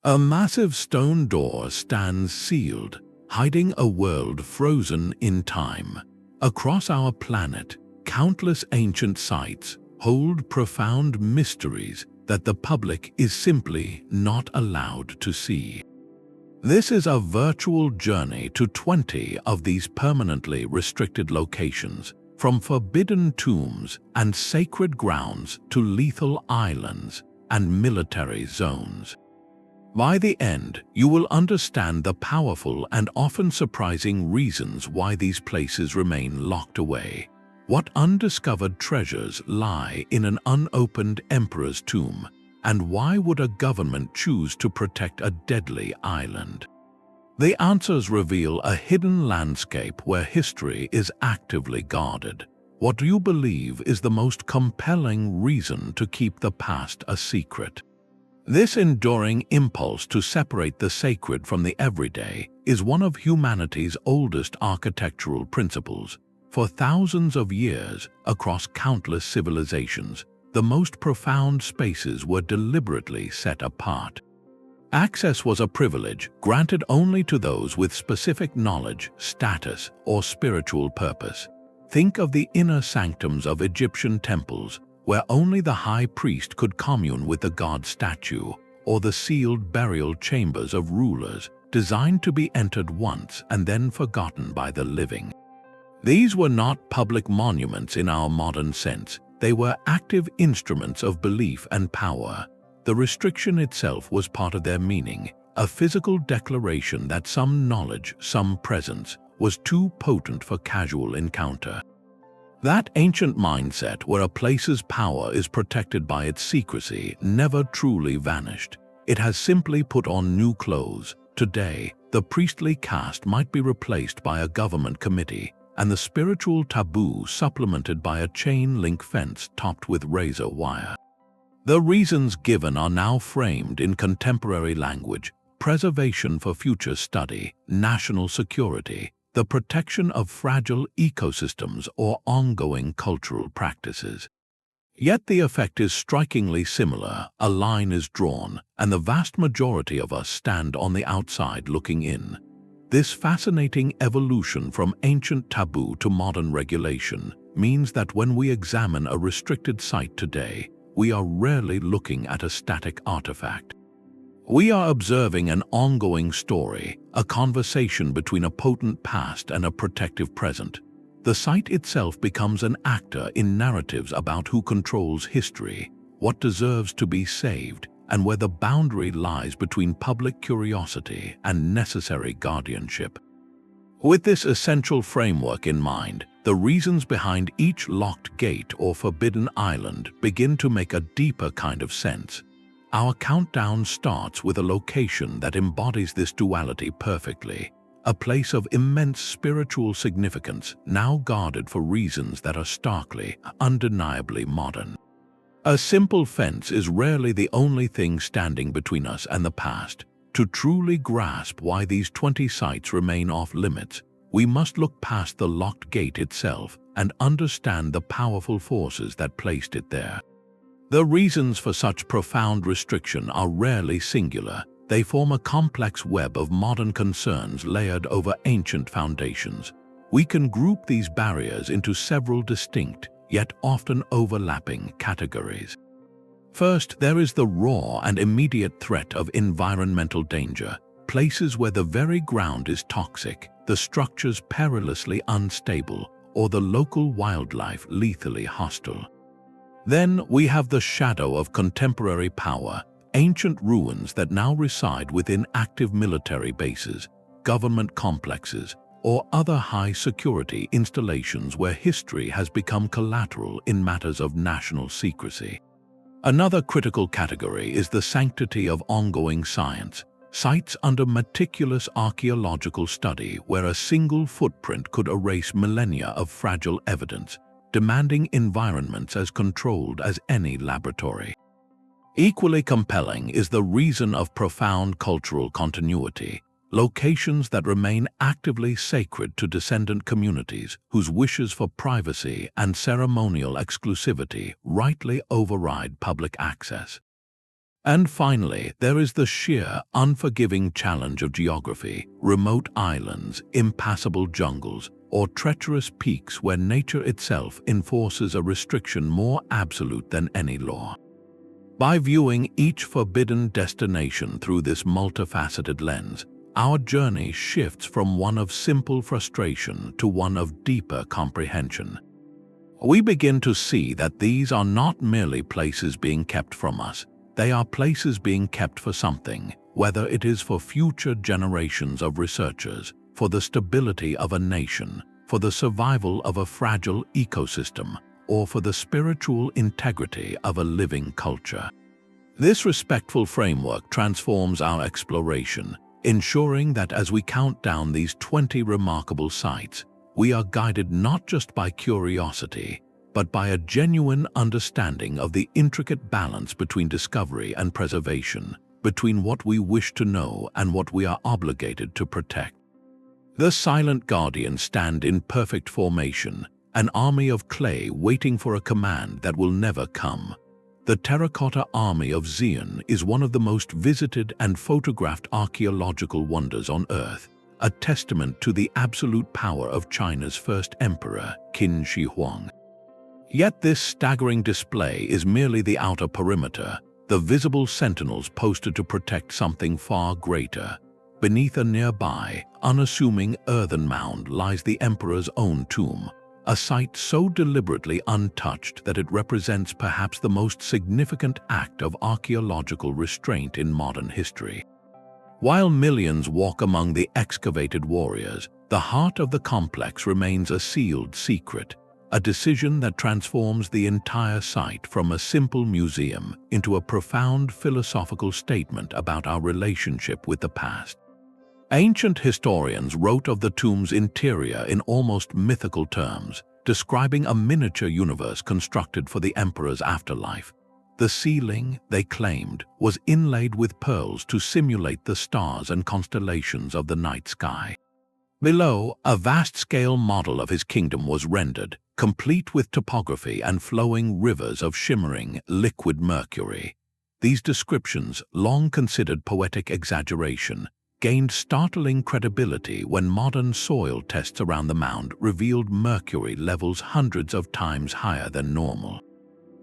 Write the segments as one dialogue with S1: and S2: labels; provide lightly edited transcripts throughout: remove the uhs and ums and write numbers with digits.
S1: A massive stone door stands sealed, hiding a world frozen in time. Across our planet, countless ancient sites hold profound mysteries that the public is simply not allowed to see. This is a virtual journey to 20 of these permanently restricted locations, from forbidden tombs and sacred grounds to lethal islands and military zones. By the end, you will understand the powerful and often surprising reasons why these places remain locked away. What undiscovered treasures lie in an unopened emperor's tomb, and why would a government choose to protect a deadly island? The answers reveal a hidden landscape where history is actively guarded. What do you believe is the most compelling reason to keep the past a secret? This enduring impulse to separate the sacred from the everyday is one of humanity's oldest architectural principles. For thousands of years, across countless civilizations, the most profound spaces were deliberately set apart. Access was a privilege granted only to those with specific knowledge, status, or spiritual purpose. Think of the inner sanctums of Egyptian temples, where only the high priest could commune with the god statue, or the sealed burial chambers of rulers, designed to be entered once and then forgotten by the living. These were not public monuments in our modern sense. They were active instruments of belief and power. The restriction itself was part of their meaning, a physical declaration that some knowledge, some presence, was too potent for casual encounter. That ancient mindset where a place's power is protected by its secrecy never truly vanished. It has simply put on new clothes. Today, the priestly caste might be replaced by a government committee, and the spiritual taboo supplemented by a chain-link fence topped with razor wire. The reasons given are now framed in contemporary language: preservation for future study, national security, the protection of fragile ecosystems, or ongoing cultural practices. Yet the effect is strikingly similar. A line is drawn, and the vast majority of us stand on the outside looking in. This fascinating evolution from ancient taboo to modern regulation means that when we examine a restricted site today, we are rarely looking at a static artifact. We are observing an ongoing story, a conversation between a potent past and a protective present. The site itself becomes an actor in narratives about who controls history, what deserves to be saved, and where the boundary lies between public curiosity and necessary guardianship. With this essential framework in mind, the reasons behind each locked gate or forbidden island begin to make a deeper kind of sense. Our countdown starts with a location that embodies this duality perfectly, a place of immense spiritual significance now guarded for reasons that are starkly, undeniably modern. A simple fence is rarely the only thing standing between us and the past. To truly grasp why these 20 sites remain off-limits, we must look past the locked gate itself and understand the powerful forces that placed it there. The reasons for such profound restriction are rarely singular. They form a complex web of modern concerns layered over ancient foundations. We can group these barriers into several distinct, yet often overlapping categories. First, there is the raw and immediate threat of environmental danger, places where the very ground is toxic, the structures perilously unstable, or the local wildlife lethally hostile. Then we have the shadow of contemporary power, ancient ruins that now reside within active military bases, government complexes, or other high-security installations where history has become collateral in matters of national secrecy. Another critical category is the sanctity of ongoing science, sites under meticulous archaeological study where a single footprint could erase millennia of fragile evidence, demanding environments as controlled as any laboratory. Equally compelling is the reason of profound cultural continuity, locations that remain actively sacred to descendant communities whose wishes for privacy and ceremonial exclusivity rightly override public access. And finally, there is the sheer, unforgiving challenge of geography, remote islands, impassable jungles, or treacherous peaks where nature itself enforces a restriction more absolute than any law. By viewing each forbidden destination through this multifaceted lens, our journey shifts from one of simple frustration to one of deeper comprehension. We begin to see that these are not merely places being kept from us. They are places being kept for something, whether it is for future generations of researchers, for the stability of a nation, for the survival of a fragile ecosystem, or for the spiritual integrity of a living culture. This respectful framework transforms our exploration, ensuring that as we count down these 20 remarkable sites, we are guided not just by curiosity, but by a genuine understanding of the intricate balance between discovery and preservation, between what we wish to know and what we are obligated to protect. The silent guardians stand in perfect formation, an army of clay waiting for a command that will never come. The terracotta army of Xi'an is one of the most visited and photographed archaeological wonders on Earth, a testament to the absolute power of China's first emperor, Qin Shi Huang. Yet this staggering display is merely the outer perimeter, the visible sentinels posted to protect something far greater. Beneath a nearby, unassuming earthen mound lies the emperor's own tomb, a site so deliberately untouched that it represents perhaps the most significant act of archaeological restraint in modern history. While millions walk among the excavated warriors, the heart of the complex remains a sealed secret, a decision that transforms the entire site from a simple museum into a profound philosophical statement about our relationship with the past. Ancient historians wrote of the tomb's interior in almost mythical terms, describing a miniature universe constructed for the emperor's afterlife. The ceiling, they claimed, was inlaid with pearls to simulate the stars and constellations of the night sky. Below, a vast-scale model of his kingdom was rendered, complete with topography and flowing rivers of shimmering, liquid mercury. These descriptions, long considered poetic exaggeration, gained startling credibility when modern soil tests around the mound revealed mercury levels hundreds of times higher than normal.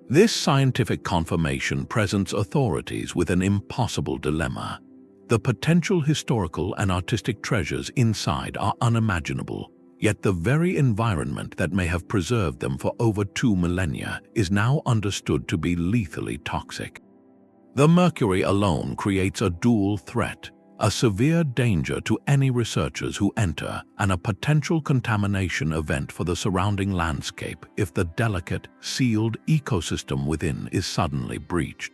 S1: This scientific confirmation presents authorities with an impossible dilemma. The potential historical and artistic treasures inside are unimaginable, yet the very environment that may have preserved them for over 2 millennia is now understood to be lethally toxic. The mercury alone creates a dual threat: a severe danger to any researchers who enter, and a potential contamination event for the surrounding landscape if the delicate, sealed ecosystem within is suddenly breached.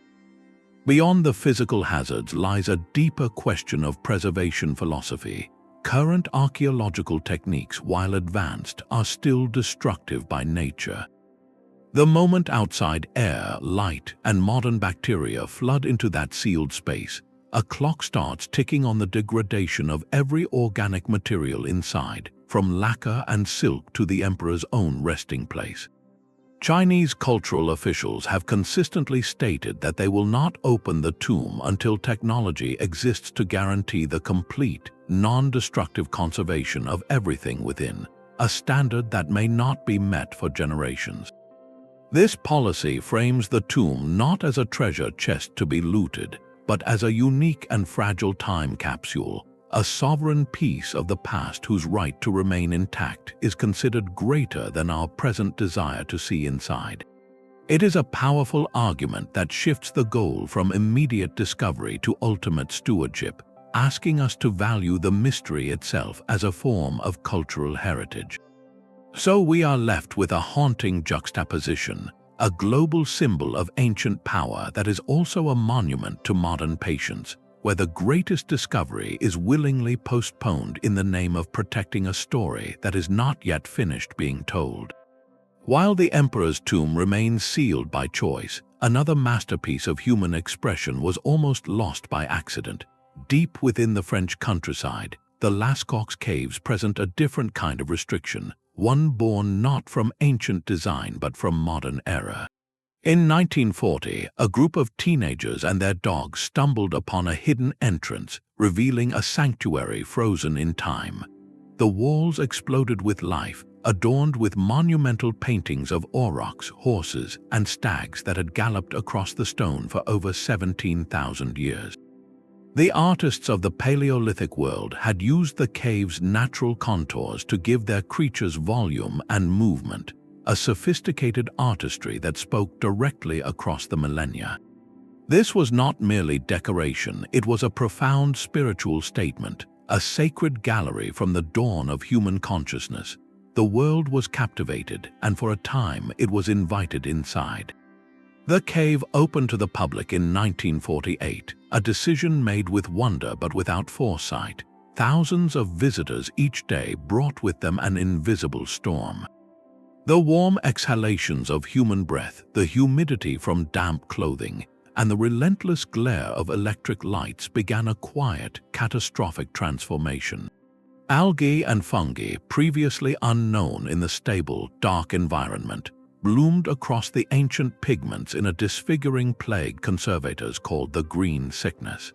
S1: Beyond the physical hazards lies a deeper question of preservation philosophy. Current archaeological techniques, while advanced, are still destructive by nature. The moment outside air, light, and modern bacteria flood into that sealed space, a clock starts ticking on the degradation of every organic material inside, from lacquer and silk to the emperor's own resting place. Chinese cultural officials have consistently stated that they will not open the tomb until technology exists to guarantee the complete, non-destructive conservation of everything within, a standard that may not be met for generations. This policy frames the tomb not as a treasure chest to be looted, but as a unique and fragile time capsule, a sovereign piece of the past whose right to remain intact is considered greater than our present desire to see inside. It is a powerful argument that shifts the goal from immediate discovery to ultimate stewardship, asking us to value the mystery itself as a form of cultural heritage. So we are left with a haunting juxtaposition, a global symbol of ancient power that is also a monument to modern patience, where the greatest discovery is willingly postponed in the name of protecting a story that is not yet finished being told. While the emperor's tomb remains sealed by choice, another masterpiece of human expression was almost lost by accident. Deep within the French countryside, the Lascaux caves present a different kind of restriction, one born not from ancient design but from modern error. In 1940, a group of teenagers and their dogs stumbled upon a hidden entrance, revealing a sanctuary frozen in time. The walls exploded with life, adorned with monumental paintings of aurochs, horses, and stags that had galloped across the stone for over 17,000 years. The artists of the Paleolithic world had used the cave's natural contours to give their creatures volume and movement, a sophisticated artistry that spoke directly across the millennia. This was not merely decoration, it was a profound spiritual statement, a sacred gallery from the dawn of human consciousness. The world was captivated, and for a time it was invited inside. The cave opened to the public in 1948, a decision made with wonder but without foresight. Thousands of visitors each day brought with them an invisible storm. The warm exhalations of human breath, the humidity from damp clothing, and the relentless glare of electric lights began a quiet, catastrophic transformation. Algae and fungi, previously unknown in the stable, dark environment, bloomed across the ancient pigments in a disfiguring plague conservators called the green sickness.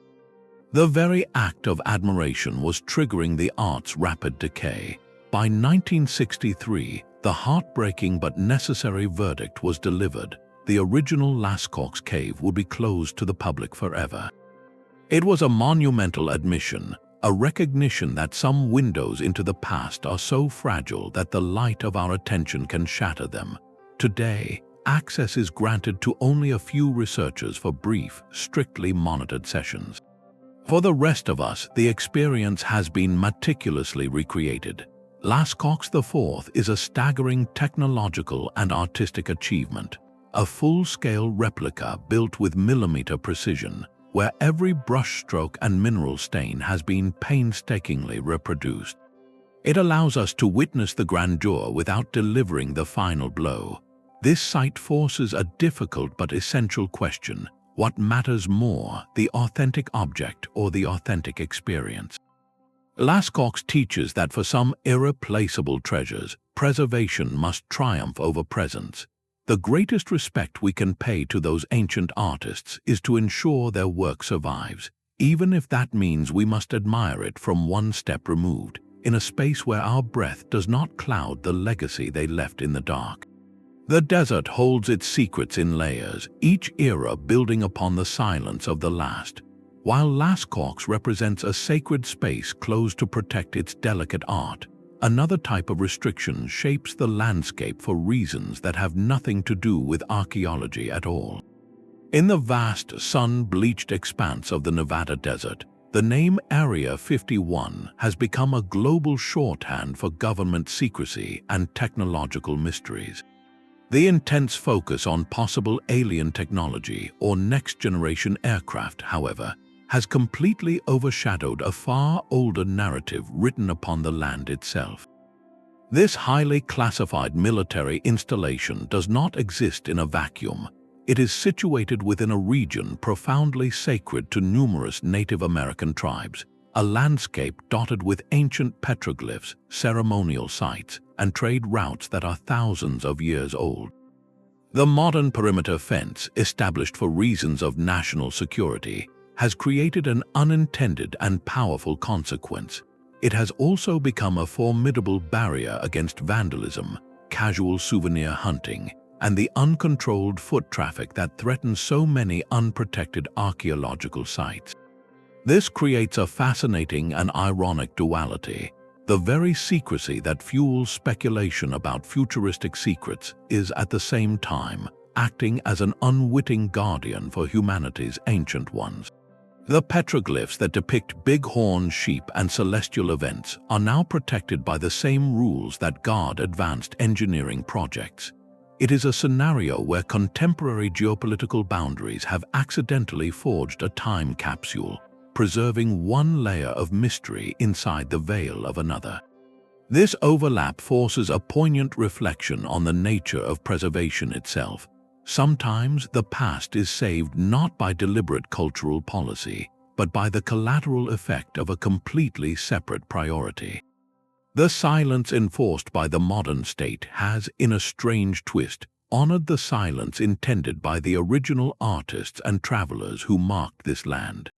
S1: The very act of admiration was triggering the art's rapid decay. By 1963, the heartbreaking but necessary verdict was delivered. The original Lascaux cave would be closed to the public forever. It was a monumental admission, a recognition that some windows into the past are so fragile that the light of our attention can shatter them. Today, access is granted to only a few researchers for brief, strictly monitored sessions. For the rest of us, the experience has been meticulously recreated. Lascaux IV is a staggering technological and artistic achievement, a full-scale replica built with millimeter precision, where every brushstroke and mineral stain has been painstakingly reproduced. It allows us to witness the grandeur without delivering the final blow. This site forces a difficult but essential question: what matters more, the authentic object or the authentic experience? Lascaux teaches that for some irreplaceable treasures, preservation must triumph over presence. The greatest respect we can pay to those ancient artists is to ensure their work survives, even if that means we must admire it from one step removed, in a space where our breath does not cloud the legacy they left in the dark. The desert holds its secrets in layers, each era building upon the silence of the last. While Lascaux represents a sacred space closed to protect its delicate art, another type of restriction shapes the landscape for reasons that have nothing to do with archaeology at all. In the vast, sun-bleached expanse of the Nevada desert, the name Area 51 has become a global shorthand for government secrecy and technological mysteries. The intense focus on possible alien technology or next-generation aircraft, however, has completely overshadowed a far older narrative written upon the land itself. This highly classified military installation does not exist in a vacuum. It is situated within a region profoundly sacred to numerous Native American tribes, a landscape dotted with ancient petroglyphs, ceremonial sites, and trade routes that are thousands of years old. The modern perimeter fence, established for reasons of national security, has created an unintended and powerful consequence. It has also become a formidable barrier against vandalism, casual souvenir hunting, and the uncontrolled foot traffic that threatens so many unprotected archaeological sites. This creates a fascinating and ironic duality. The very secrecy that fuels speculation about futuristic secrets is at the same time acting as an unwitting guardian for humanity's ancient ones. The petroglyphs that depict bighorn sheep and celestial events are now protected by the same rules that guard advanced engineering projects. It is a scenario where contemporary geopolitical boundaries have accidentally forged a time capsule, preserving one layer of mystery inside the veil of another. This overlap forces a poignant reflection on the nature of preservation itself. Sometimes the past is saved not by deliberate cultural policy, but by the collateral effect of a completely separate priority. The silence enforced by the modern state has, in a strange twist, honored the silence intended by the original artists and travelers who marked this land.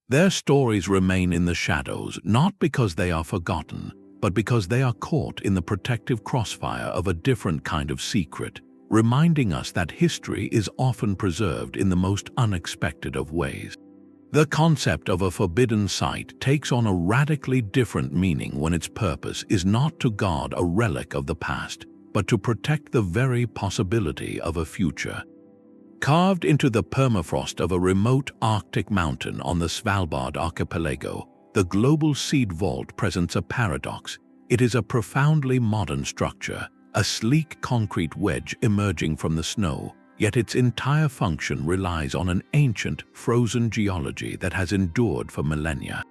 S1: Their stories remain in the shadows not because they are forgotten, but because they are caught in the protective crossfire of a different kind of secret, reminding us that history is often preserved in the most unexpected of ways. The concept of a forbidden site takes on a radically different meaning when its purpose is not to guard a relic of the past, but to protect the very possibility of a future. Carved into the permafrost of a remote Arctic mountain on the Svalbard archipelago, the global seed vault presents a paradox. It is a profoundly modern structure, a sleek concrete wedge emerging from the snow, yet its entire function relies on an ancient, frozen geology that has endured for millennia.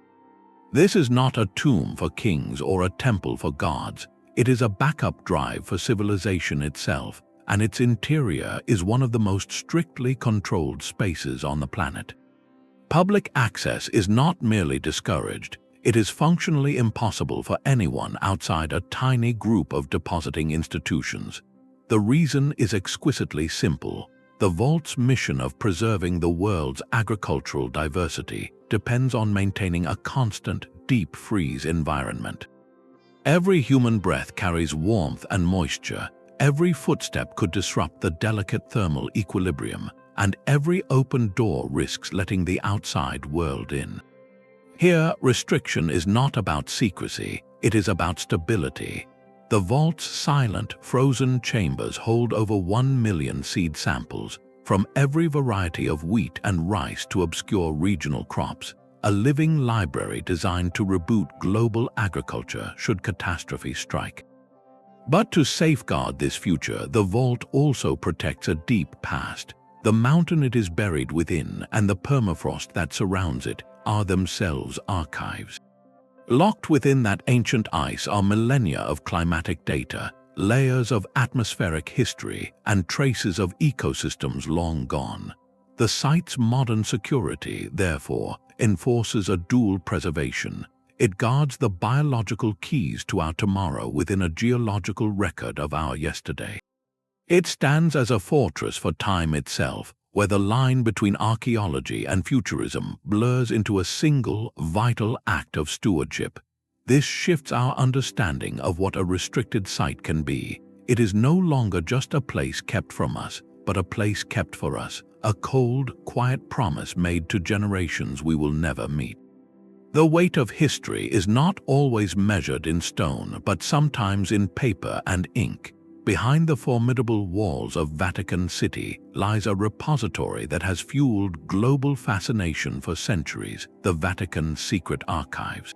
S1: This is not a tomb for kings or a temple for gods. It is a backup drive for civilization itself, and its interior is one of the most strictly controlled spaces on the planet. Public access is not merely discouraged, it is functionally impossible for anyone outside a tiny group of depositing institutions. The reason is exquisitely simple. The vault's mission of preserving the world's agricultural diversity depends on maintaining a constant, deep freeze environment. Every human breath carries warmth and moisture, every footstep could disrupt the delicate thermal equilibrium, and every open door risks letting the outside world in. Here, restriction is not about secrecy, it is about stability. The vault's silent, frozen chambers hold over 1 million seed samples, from every variety of wheat and rice to obscure regional crops, a living library designed to reboot global agriculture should catastrophe strike. But to safeguard this future, the vault also protects a deep past. The mountain it is buried within and the permafrost that surrounds it are themselves archives. Locked within that ancient ice are millennia of climatic data, layers of atmospheric history, and traces of ecosystems long gone. The site's modern security, therefore, enforces a dual preservation. It guards the biological keys to our tomorrow within a geological record of our yesterday. It stands as a fortress for time itself, where the line between archaeology and futurism blurs into a single, vital act of stewardship. This shifts our understanding of what a restricted site can be. It is no longer just a place kept from us, but a place kept for us, a cold, quiet promise made to generations we will never meet. The weight of history is not always measured in stone, but sometimes in paper and ink. Behind the formidable walls of Vatican City lies a repository that has fueled global fascination for centuries, the Vatican's secret archives.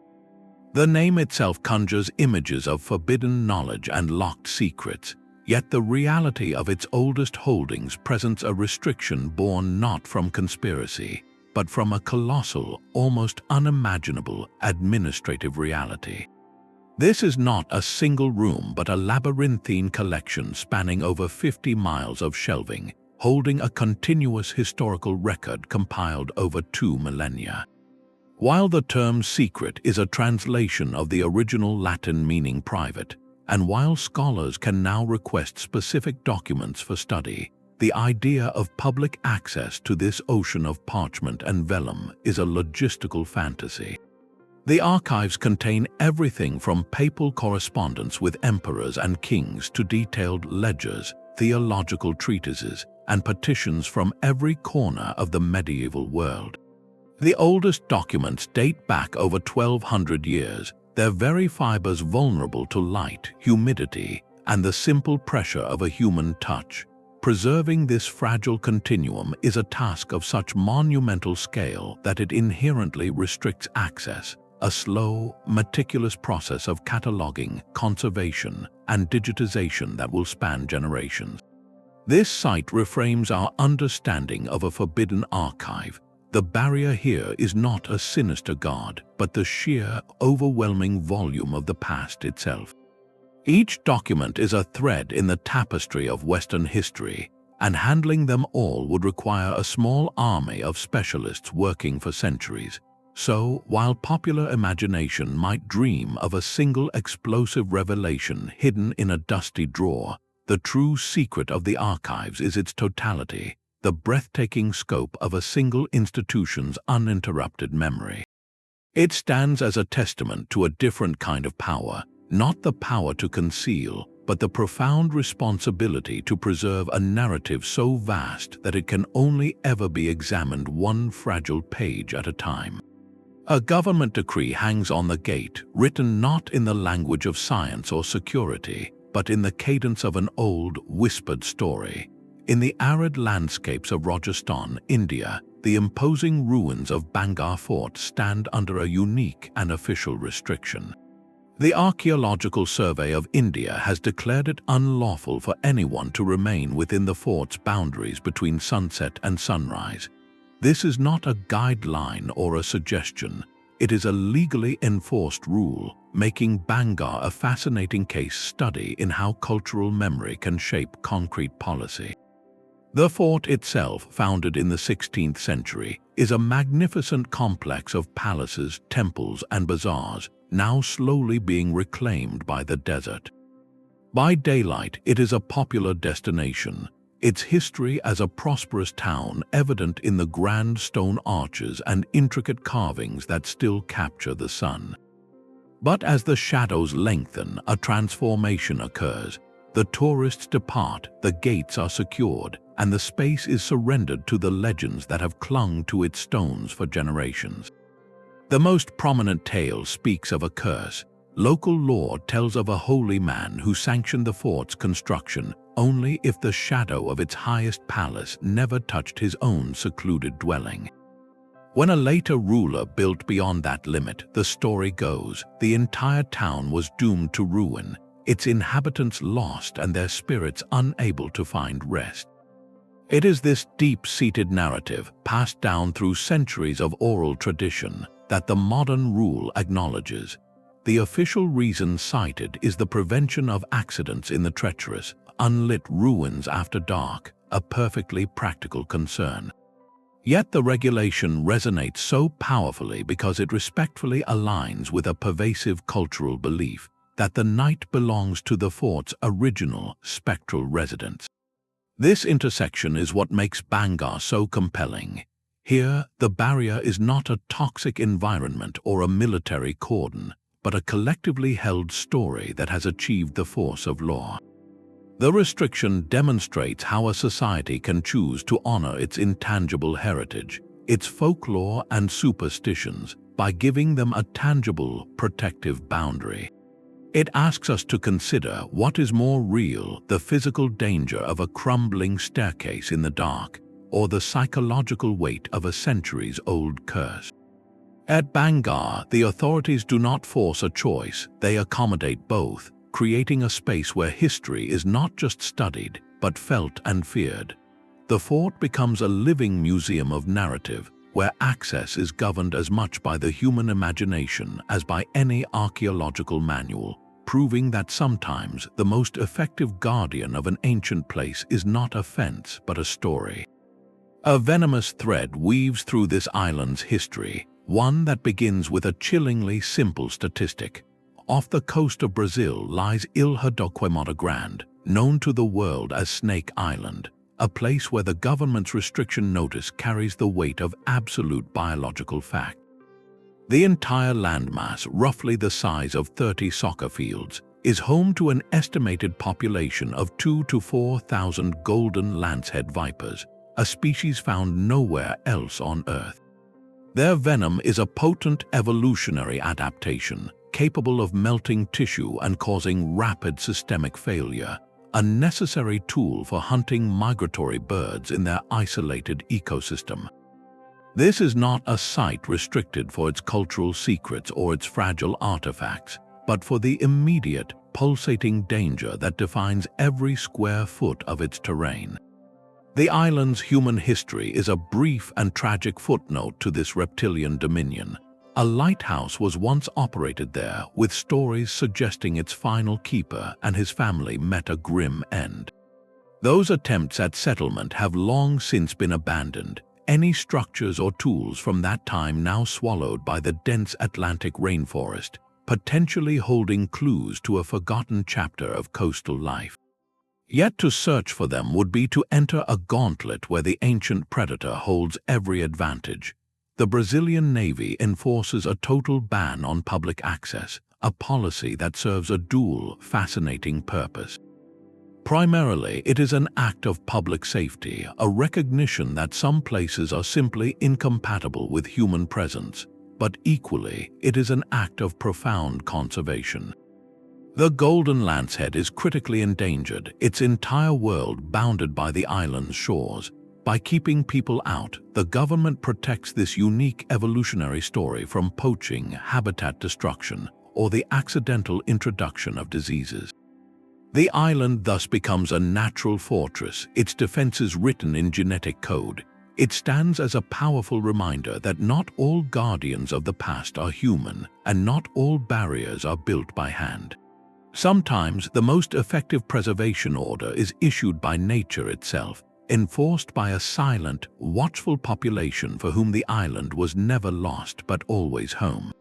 S1: The name itself conjures images of forbidden knowledge and locked secrets, yet the reality of its oldest holdings presents a restriction born not from conspiracy, but from a colossal, almost unimaginable administrative reality. This is not a single room but a labyrinthine collection spanning over 50 miles of shelving, holding a continuous historical record compiled over 2 millennia. While the term secret is a translation of the original Latin meaning private, and while scholars can now request specific documents for study, the idea of public access to this ocean of parchment and vellum is a logistical fantasy. The archives contain everything from papal correspondence with emperors and kings to detailed ledgers, theological treatises, and petitions from every corner of the medieval world. The oldest documents date back over 1,200 years, their very fibers vulnerable to light, humidity, and the simple pressure of a human touch. Preserving this fragile continuum is a task of such monumental scale that it inherently restricts access. A slow, meticulous process of cataloging, conservation, and digitization that will span generations. This site reframes our understanding of a forbidden archive. The barrier here is not a sinister guard, but the sheer, overwhelming volume of the past itself. Each document is a thread in the tapestry of Western history, and handling them all would require a small army of specialists working for centuries. So, while popular imagination might dream of a single explosive revelation hidden in a dusty drawer, the true secret of the archives is its totality, the breathtaking scope of a single institution's uninterrupted memory. It stands as a testament to a different kind of power, not the power to conceal, but the profound responsibility to preserve a narrative so vast that it can only ever be examined one fragile page at a time. A government decree hangs on the gate, written not in the language of science or security, but in the cadence of an old, whispered story. In the arid landscapes of Rajasthan, India, the imposing ruins of Bhangarh Fort stand under a unique and official restriction. The Archaeological Survey of India has declared it unlawful for anyone to remain within the fort's boundaries between sunset and sunrise. This is not a guideline or a suggestion. It is a legally enforced rule, making Bhangarh a fascinating case study in how cultural memory can shape concrete policy. The fort itself, founded in the 16th century, is a magnificent complex of palaces, temples, and bazaars, now slowly being reclaimed by the desert. By daylight, it is a popular destination, its history as a prosperous town evident in the grand stone arches and intricate carvings that still capture the sun. But as the shadows lengthen, a transformation occurs. The tourists depart, the gates are secured, and the space is surrendered to the legends that have clung to its stones for generations. The most prominent tale speaks of a curse. Local lore tells of a holy man who sanctioned the fort's construction only if the shadow of its highest palace never touched his own secluded dwelling. When a later ruler built beyond that limit, the story goes, the entire town was doomed to ruin, its inhabitants lost and their spirits unable to find rest. It is this deep-seated narrative, passed down through centuries of oral tradition, that the modern rule acknowledges. The official reason cited is the prevention of accidents in the treacherous, unlit ruins after dark, a perfectly practical concern. Yet the regulation resonates so powerfully because it respectfully aligns with a pervasive cultural belief that the night belongs to the fort's original, spectral residents. This intersection is what makes Bhangarh so compelling. Here, the barrier is not a toxic environment or a military cordon, but a collectively held story that has achieved the force of law. The restriction demonstrates how a society can choose to honor its intangible heritage, its folklore and superstitions, by giving them a tangible, protective boundary. It asks us to consider what is more real, the physical danger of a crumbling staircase in the dark, or the psychological weight of a centuries-old curse. At Bhangarh, the authorities do not force a choice, they accommodate both, creating a space where history is not just studied, but felt and feared. The fort becomes a living museum of narrative, where access is governed as much by the human imagination as by any archaeological manual, proving that sometimes the most effective guardian of an ancient place is not a fence but a story. A venomous thread weaves through this island's history, one that begins with a chillingly simple statistic. Off the coast of Brazil lies Ilha do Queimada Grande, known to the world as Snake Island, a place where the government's restriction notice carries the weight of absolute biological fact. The entire landmass, roughly the size of 30 soccer fields, is home to an estimated population of 2,000 to 4,000 golden lancehead vipers, a species found nowhere else on Earth. Their venom is a potent evolutionary adaptation, capable of melting tissue and causing rapid systemic failure, a necessary tool for hunting migratory birds in their isolated ecosystem. This is not a site restricted for its cultural secrets or its fragile artifacts, but for the immediate, pulsating danger that defines every square foot of its terrain. The island's human history is a brief and tragic footnote to this reptilian dominion. A lighthouse was once operated there, with stories suggesting its final keeper and his family met a grim end. Those attempts at settlement have long since been abandoned, any structures or tools from that time now swallowed by the dense Atlantic rainforest, potentially holding clues to a forgotten chapter of coastal life. Yet to search for them would be to enter a gauntlet where the ancient predator holds every advantage. The Brazilian Navy enforces a total ban on public access, a policy that serves a dual, fascinating purpose. Primarily, it is an act of public safety, a recognition that some places are simply incompatible with human presence, but equally, it is an act of profound conservation. The Golden Lancehead is critically endangered, its entire world bounded by the island's shores. By keeping people out, the government protects this unique evolutionary story from poaching, habitat destruction, or the accidental introduction of diseases. The island thus becomes a natural fortress, its defenses written in genetic code. It stands as a powerful reminder that not all guardians of the past are human, and not all barriers are built by hand. Sometimes the most effective preservation order is issued by nature itself, enforced by a silent, watchful population for whom the island was never lost but always home.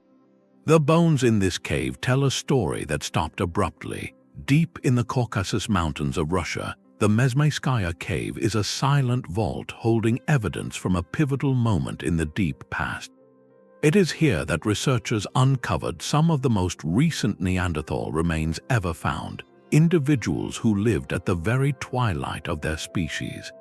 S1: The bones in this cave tell a story that stopped abruptly. Deep in the Caucasus Mountains of Russia, the Mezmaiskaya cave is a silent vault holding evidence from a pivotal moment in the deep past. It is here that researchers uncovered some of the most recent Neanderthal remains ever found, individuals who lived at the very twilight of their species.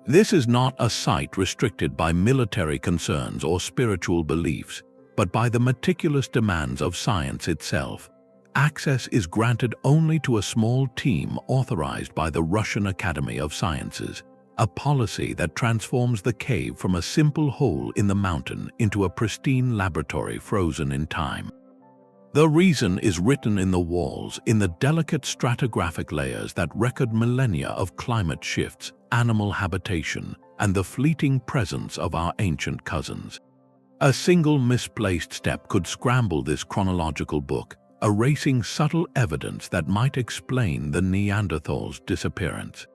S1: This is not a site restricted by military concerns or spiritual beliefs, but by the meticulous demands of science itself. Access is granted only to a small team authorized by the Russian Academy of Sciences, a policy that transforms the cave from a simple hole in the mountain into a pristine laboratory frozen in time. The reason is written in the walls, in the delicate stratigraphic layers that record millennia of climate shifts, animal habitation, and the fleeting presence of our ancient cousins. A single misplaced step could scramble this chronological book, erasing subtle evidence that might explain the Neanderthals' disappearance.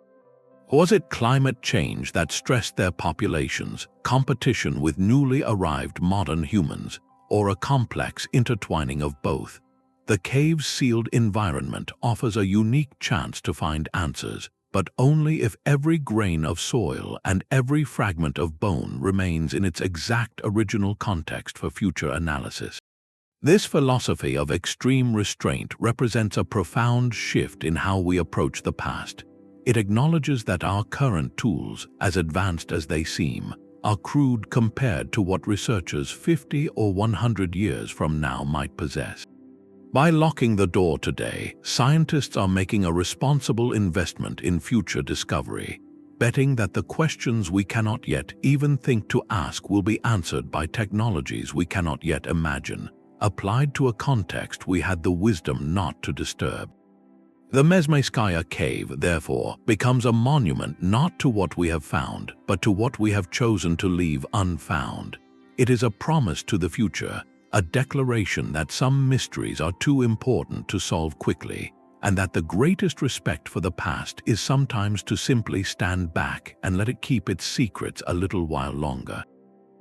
S1: Was it climate change that stressed their populations, competition with newly arrived modern humans, or a complex intertwining of both? The cave's sealed environment offers a unique chance to find answers, but only if every grain of soil and every fragment of bone remains in its exact original context for future analysis. This philosophy of extreme restraint represents a profound shift in how we approach the past. It acknowledges that our current tools, as advanced as they seem, are crude compared to what researchers 50 or 100 years from now might possess. By locking the door today, scientists are making a responsible investment in future discovery, betting that the questions we cannot yet even think to ask will be answered by technologies we cannot yet imagine, applied to a context we had the wisdom not to disturb. The Mezmaiskaya cave, therefore, becomes a monument not to what we have found, but to what we have chosen to leave unfound. It is a promise to the future, a declaration that some mysteries are too important to solve quickly, and that the greatest respect for the past is sometimes to simply stand back and let it keep its secrets a little while longer.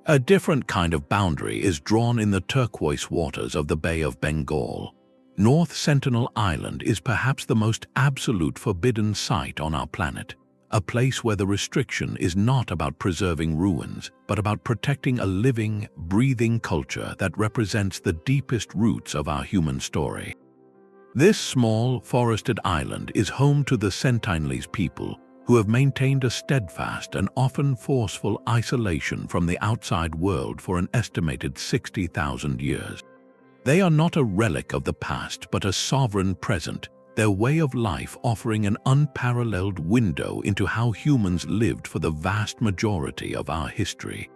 S1: A different kind of boundary is drawn in the turquoise waters of the Bay of Bengal. North Sentinel Island is perhaps the most absolute forbidden site on our planet, a place where the restriction is not about preserving ruins, but about protecting a living, breathing culture that represents the deepest roots of our human story. This small, forested island is home to the Sentinelese people, who have maintained a steadfast and often forceful isolation from the outside world for an estimated 60,000 years. They are not a relic of the past but a sovereign present, their way of life offering an unparalleled window into how humans lived for the vast majority of our history.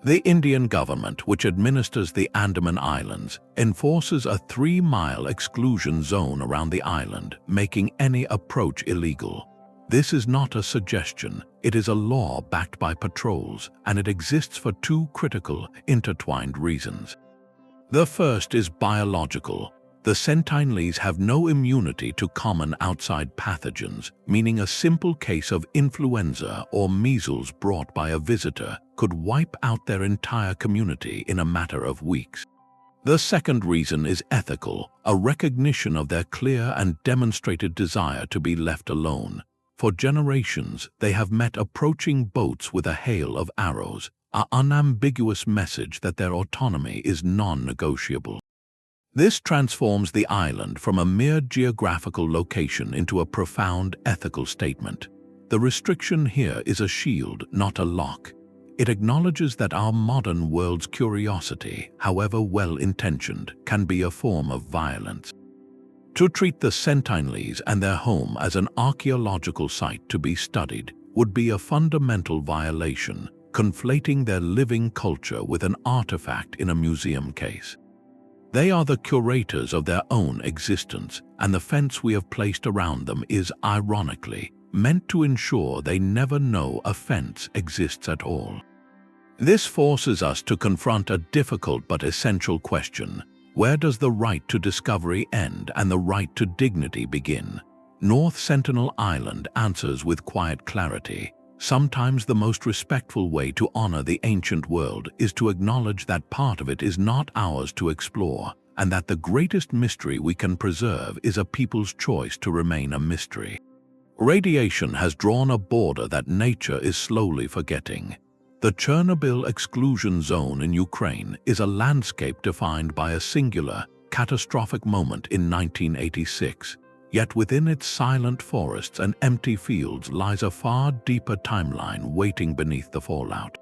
S1: The Indian government, which administers the Andaman Islands, enforces a 3-mile exclusion zone around the island, making any approach illegal. This is not a suggestion, it is a law backed by patrols, and it exists for two critical, intertwined reasons. The first is biological. The Sentinelese have no immunity to common outside pathogens, meaning a simple case of influenza or measles brought by a visitor could wipe out their entire community in a matter of weeks. The second reason is ethical, a recognition of their clear and demonstrated desire to be left alone. For generations, they have met approaching boats with a hail of arrows, an unambiguous message that their autonomy is non-negotiable. This transforms the island from a mere geographical location into a profound ethical statement. The restriction here is a shield, not a lock. It acknowledges that our modern world's curiosity, however well-intentioned, can be a form of violence. To treat the Sentinels and their home as an archaeological site to be studied would be a fundamental violation, conflating their living culture with an artifact in a museum case. They are the curators of their own existence, and the fence we have placed around them is, ironically, meant to ensure they never know a fence exists at all. This forces us to confront a difficult but essential question. Where does the right to discovery end and the right to dignity begin? North Sentinel Island answers with quiet clarity. Sometimes the most respectful way to honor the ancient world is to acknowledge that part of it is not ours to explore, and that the greatest mystery we can preserve is a people's choice to remain a mystery. Radiation has drawn a border that nature is slowly forgetting. The Chernobyl exclusion zone in Ukraine is a landscape defined by a singular, catastrophic moment in 1986. Yet within its silent forests and empty fields lies a far deeper timeline waiting beneath the fallout.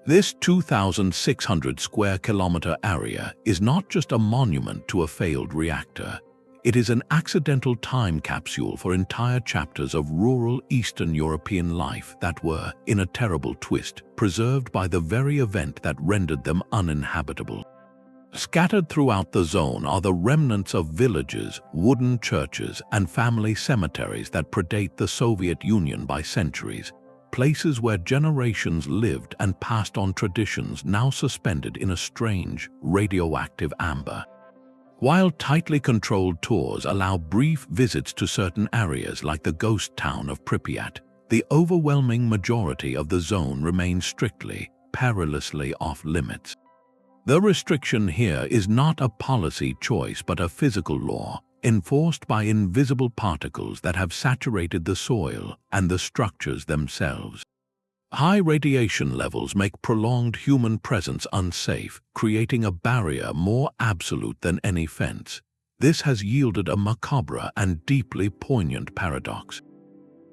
S1: This 2,600 square kilometer area is not just a monument to a failed reactor. It is an accidental time capsule for entire chapters of rural Eastern European life that were, in a terrible twist, preserved by the very event that rendered them uninhabitable. Scattered throughout the zone are the remnants of villages, wooden churches, and family cemeteries that predate the Soviet Union by centuries, places where generations lived and passed on traditions now suspended in a strange, radioactive amber. While tightly controlled tours allow brief visits to certain areas like the ghost town of Pripyat, the overwhelming majority of the zone remains strictly, perilously off-limits. The restriction here is not a policy choice but a physical law, enforced by invisible particles that have saturated the soil and the structures themselves. High radiation levels make prolonged human presence unsafe, creating a barrier more absolute than any fence. This has yielded a macabre and deeply poignant paradox.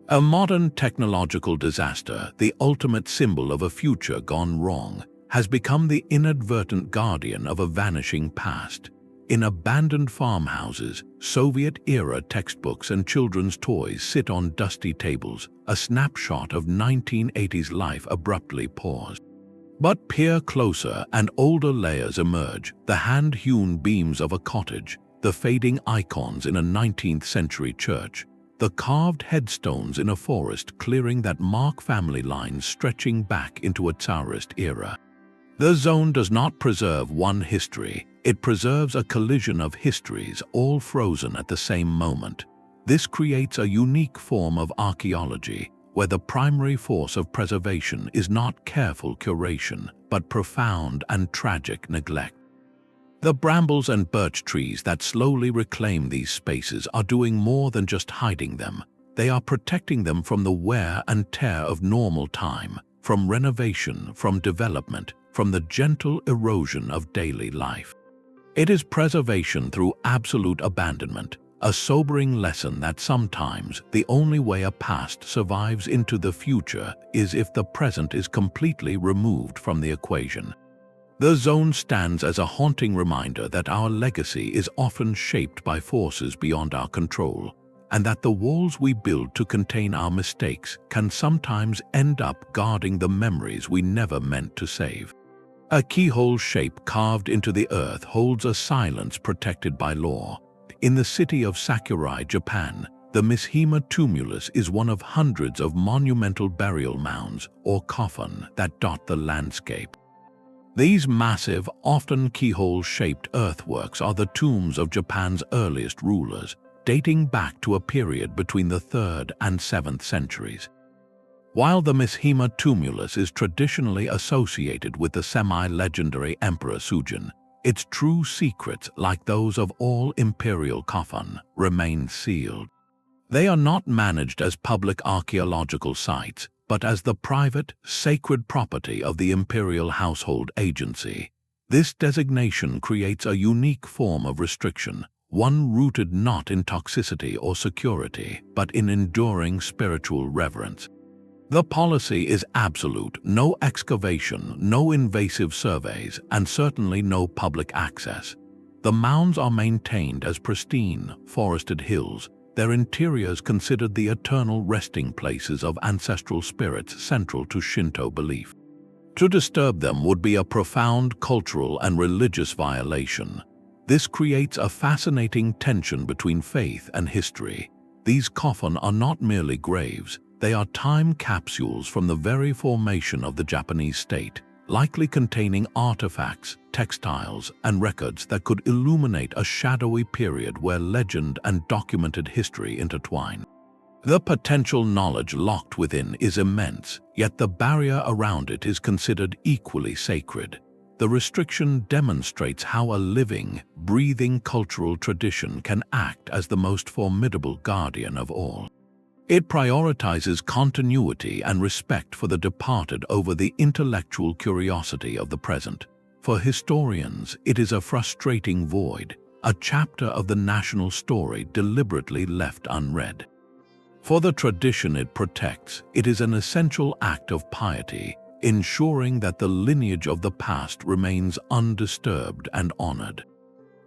S1: A modern technological disaster, the ultimate symbol of a future gone wrong, has become the inadvertent guardian of a vanishing past. In abandoned farmhouses, Soviet-era textbooks and children's toys sit on dusty tables, a snapshot of 1980s life abruptly paused. But peer closer and older layers emerge, the hand-hewn beams of a cottage, the fading icons in a 19th century church, the carved headstones in a forest clearing that mark family lines stretching back into a Tsarist era. The zone does not preserve one history, it preserves a collision of histories all frozen at the same moment. This creates a unique form of archaeology, where the primary force of preservation is not careful curation, but profound and tragic neglect. The brambles and birch trees that slowly reclaim these spaces are doing more than just hiding them. They are protecting them from the wear and tear of normal time, from renovation, from development, from the gentle erosion of daily life. It is preservation through absolute abandonment, a sobering lesson that sometimes the only way a past survives into the future is if the present is completely removed from the equation. The zone stands as a haunting reminder that our legacy is often shaped by forces beyond our control, and that the walls we build to contain our mistakes can sometimes end up guarding the memories we never meant to save. A keyhole shape carved into the earth holds a silence protected by law. In the city of Sakurai, Japan, the Mishima tumulus is one of hundreds of monumental burial mounds, or Kofun, that dot the landscape. These massive, often keyhole-shaped earthworks are the tombs of Japan's earliest rulers, dating back to a period between the 3rd and 7th centuries. While the Mishima tumulus is traditionally associated with the semi-legendary Emperor Sujin, Its true secrets, like those of all Imperial Kofun, remain sealed. They are not managed as public archaeological sites, but as the private, sacred property of the Imperial Household Agency. This designation creates a unique form of restriction, one rooted not in toxicity or security, but in enduring spiritual reverence. The policy is absolute: no excavation, no invasive surveys, and certainly no public access. The mounds are maintained as pristine, forested hills, their interiors considered the eternal resting places of ancestral spirits central to Shinto belief. To disturb them would be a profound cultural and religious violation. This creates a fascinating tension between faith and history. These Kofun are not merely graves, they are time capsules from the very formation of the Japanese state, likely containing artifacts, textiles, and records that could illuminate a shadowy period where legend and documented history intertwine. The potential knowledge locked within is immense, yet the barrier around it is considered equally sacred. The restriction demonstrates how a living, breathing cultural tradition can act as the most formidable guardian of all. It prioritizes continuity and respect for the departed over the intellectual curiosity of the present. For historians, it is a frustrating void, a chapter of the national story deliberately left unread. For the tradition it protects, it is an essential act of piety, ensuring that the lineage of the past remains undisturbed and honored.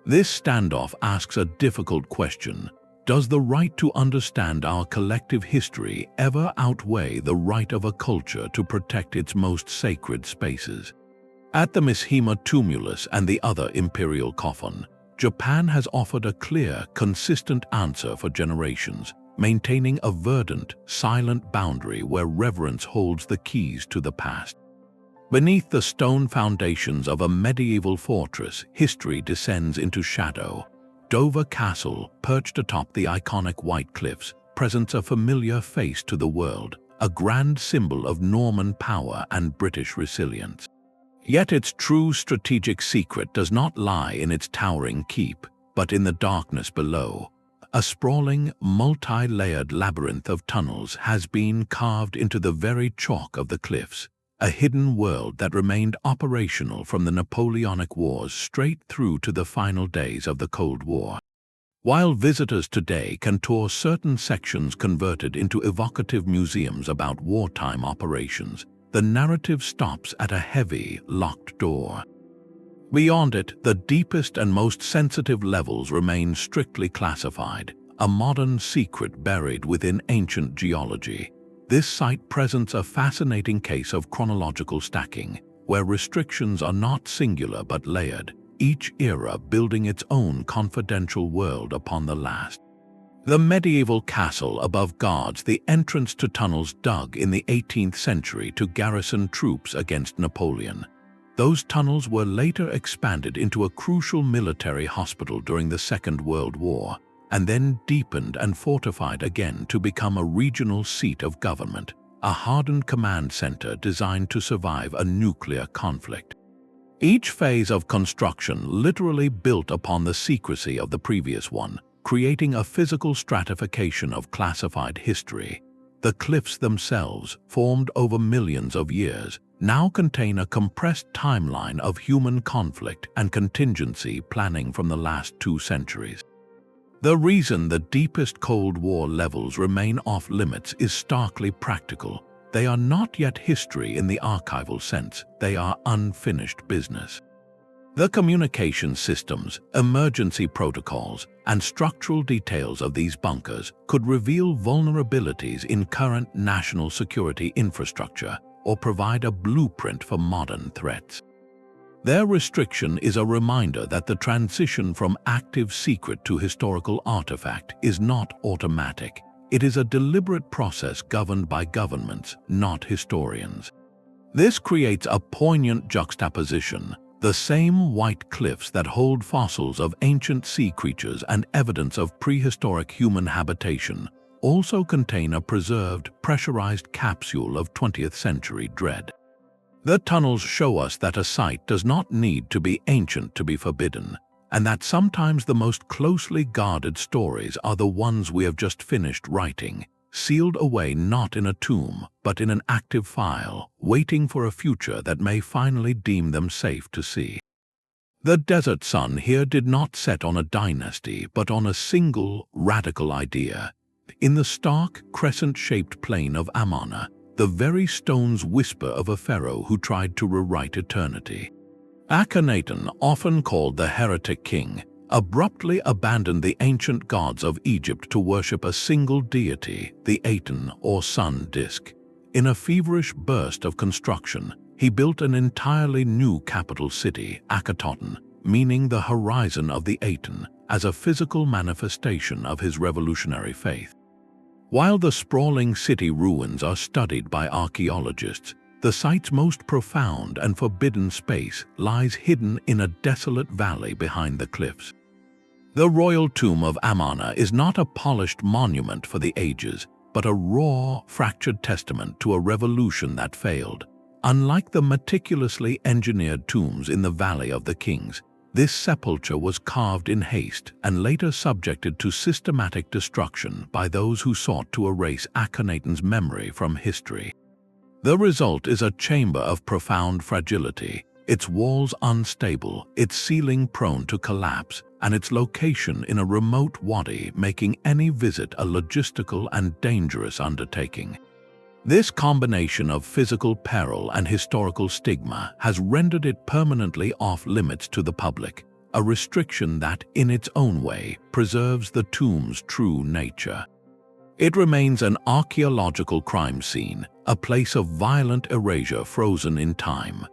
S1: This standoff asks a difficult question. Does the right to understand our collective history ever outweigh the right of a culture to protect its most sacred spaces? At the Mishima tumulus and the other Imperial Kofun, Japan has offered a clear, consistent answer for generations, maintaining a verdant, silent boundary where reverence holds the keys to the past. Beneath the stone foundations of a medieval fortress, history descends into shadow. Dover Castle, perched atop the iconic White Cliffs, presents a familiar face to the world, a grand symbol of Norman power and British resilience. Yet its true strategic secret does not lie in its towering keep, but in the darkness below. A sprawling, multi-layered labyrinth of tunnels has been carved into the very chalk of the cliffs, a hidden world that remained operational from the Napoleonic Wars straight through to the final days of the Cold War. While visitors today can tour certain sections converted into evocative museums about wartime operations, the narrative stops at a heavy, locked door. Beyond it, the deepest and most sensitive levels remain strictly classified, a modern secret buried within ancient geology. This site presents a fascinating case of chronological stacking, where restrictions are not singular but layered, each era building its own confidential world upon the last. The medieval castle above guards the entrance to tunnels dug in the 18th century to garrison troops against Napoleon. Those tunnels were later expanded into a crucial military hospital during the Second World War, and then deepened and fortified again to become a regional seat of government, a hardened command center designed to survive a nuclear conflict. Each phase of construction literally built upon the secrecy of the previous one, creating a physical stratification of classified history. The cliffs themselves, formed over millions of years, now contain a compressed timeline of human conflict and contingency planning from the last 2 centuries. The reason the deepest Cold War levels remain off-limits is starkly practical. They are not yet history in the archival sense, they are unfinished business. The communication systems, emergency protocols, and structural details of these bunkers could reveal vulnerabilities in current national security infrastructure or provide a blueprint for modern threats. Their restriction is a reminder that the transition from active secret to historical artifact is not automatic. It is a deliberate process governed by governments, not historians. This creates a poignant juxtaposition. The same white cliffs that hold fossils of ancient sea creatures and evidence of prehistoric human habitation also contain a preserved, pressurized capsule of 20th century dread. The tunnels show us that a site does not need to be ancient to be forbidden, and that sometimes the most closely guarded stories are the ones we have just finished writing, sealed away not in a tomb, but in an active file, waiting for a future that may finally deem them safe to see. The desert sun here did not set on a dynasty, but on a single, radical idea. In the stark, crescent-shaped plain of Amarna, the very stones whisper of a pharaoh who tried to rewrite eternity. Akhenaten, often called the heretic king, abruptly abandoned the ancient gods of Egypt to worship a single deity, the Aten or sun disk. In a feverish burst of construction, he built an entirely new capital city, Akhenaten, meaning the horizon of the Aten, as a physical manifestation of his revolutionary faith. While the sprawling city ruins are studied by archaeologists, the site's most profound and forbidden space lies hidden in a desolate valley behind the cliffs. The royal tomb of Amarna is not a polished monument for the ages, but a raw, fractured testament to a revolution that failed. Unlike the meticulously engineered tombs in the Valley of the Kings, this sepulchre was carved in haste and later subjected to systematic destruction by those who sought to erase Akhenaten's memory from history. The result is a chamber of profound fragility, its walls unstable, its ceiling prone to collapse, and its location in a remote wadi making any visit a logistical and dangerous undertaking. This combination of physical peril and historical stigma has rendered it permanently off-limits to the public, a restriction that, in its own way, preserves the tomb's true nature. It remains an archaeological crime scene, a place of violent erasure frozen in time.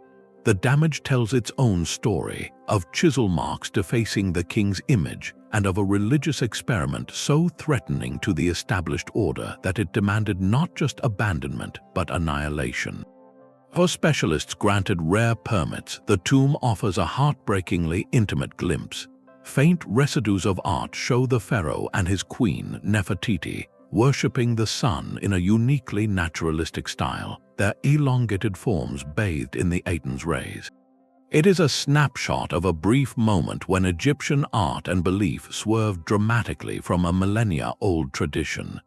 S1: The damage tells its own story, of chisel marks defacing the king's image, and of a religious experiment so threatening to the established order that it demanded not just abandonment but annihilation. For specialists granted rare permits, the tomb offers a heartbreakingly intimate glimpse. Faint residues of art show the pharaoh and his queen, Nefertiti, worshipping the sun in a uniquely naturalistic style, their elongated forms bathed in the Aten's rays. It is a snapshot of a brief moment when Egyptian art and belief swerved dramatically from a millennia-old tradition.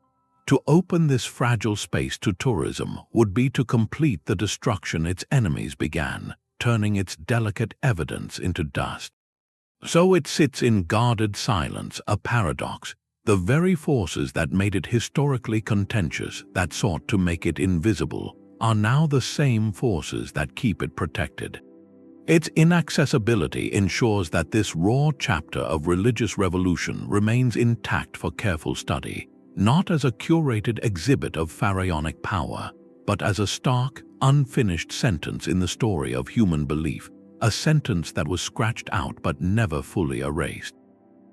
S1: To open this fragile space to tourism would be to complete the destruction its enemies began, turning its delicate evidence into dust. So it sits in guarded silence, a paradox. The very forces that made it historically contentious, that sought to make it invisible, are now the same forces that keep it protected. Its inaccessibility ensures that this raw chapter of religious revolution remains intact for careful study, not as a curated exhibit of pharaonic power, but as a stark, unfinished sentence in the story of human belief, a sentence that was scratched out but never fully erased.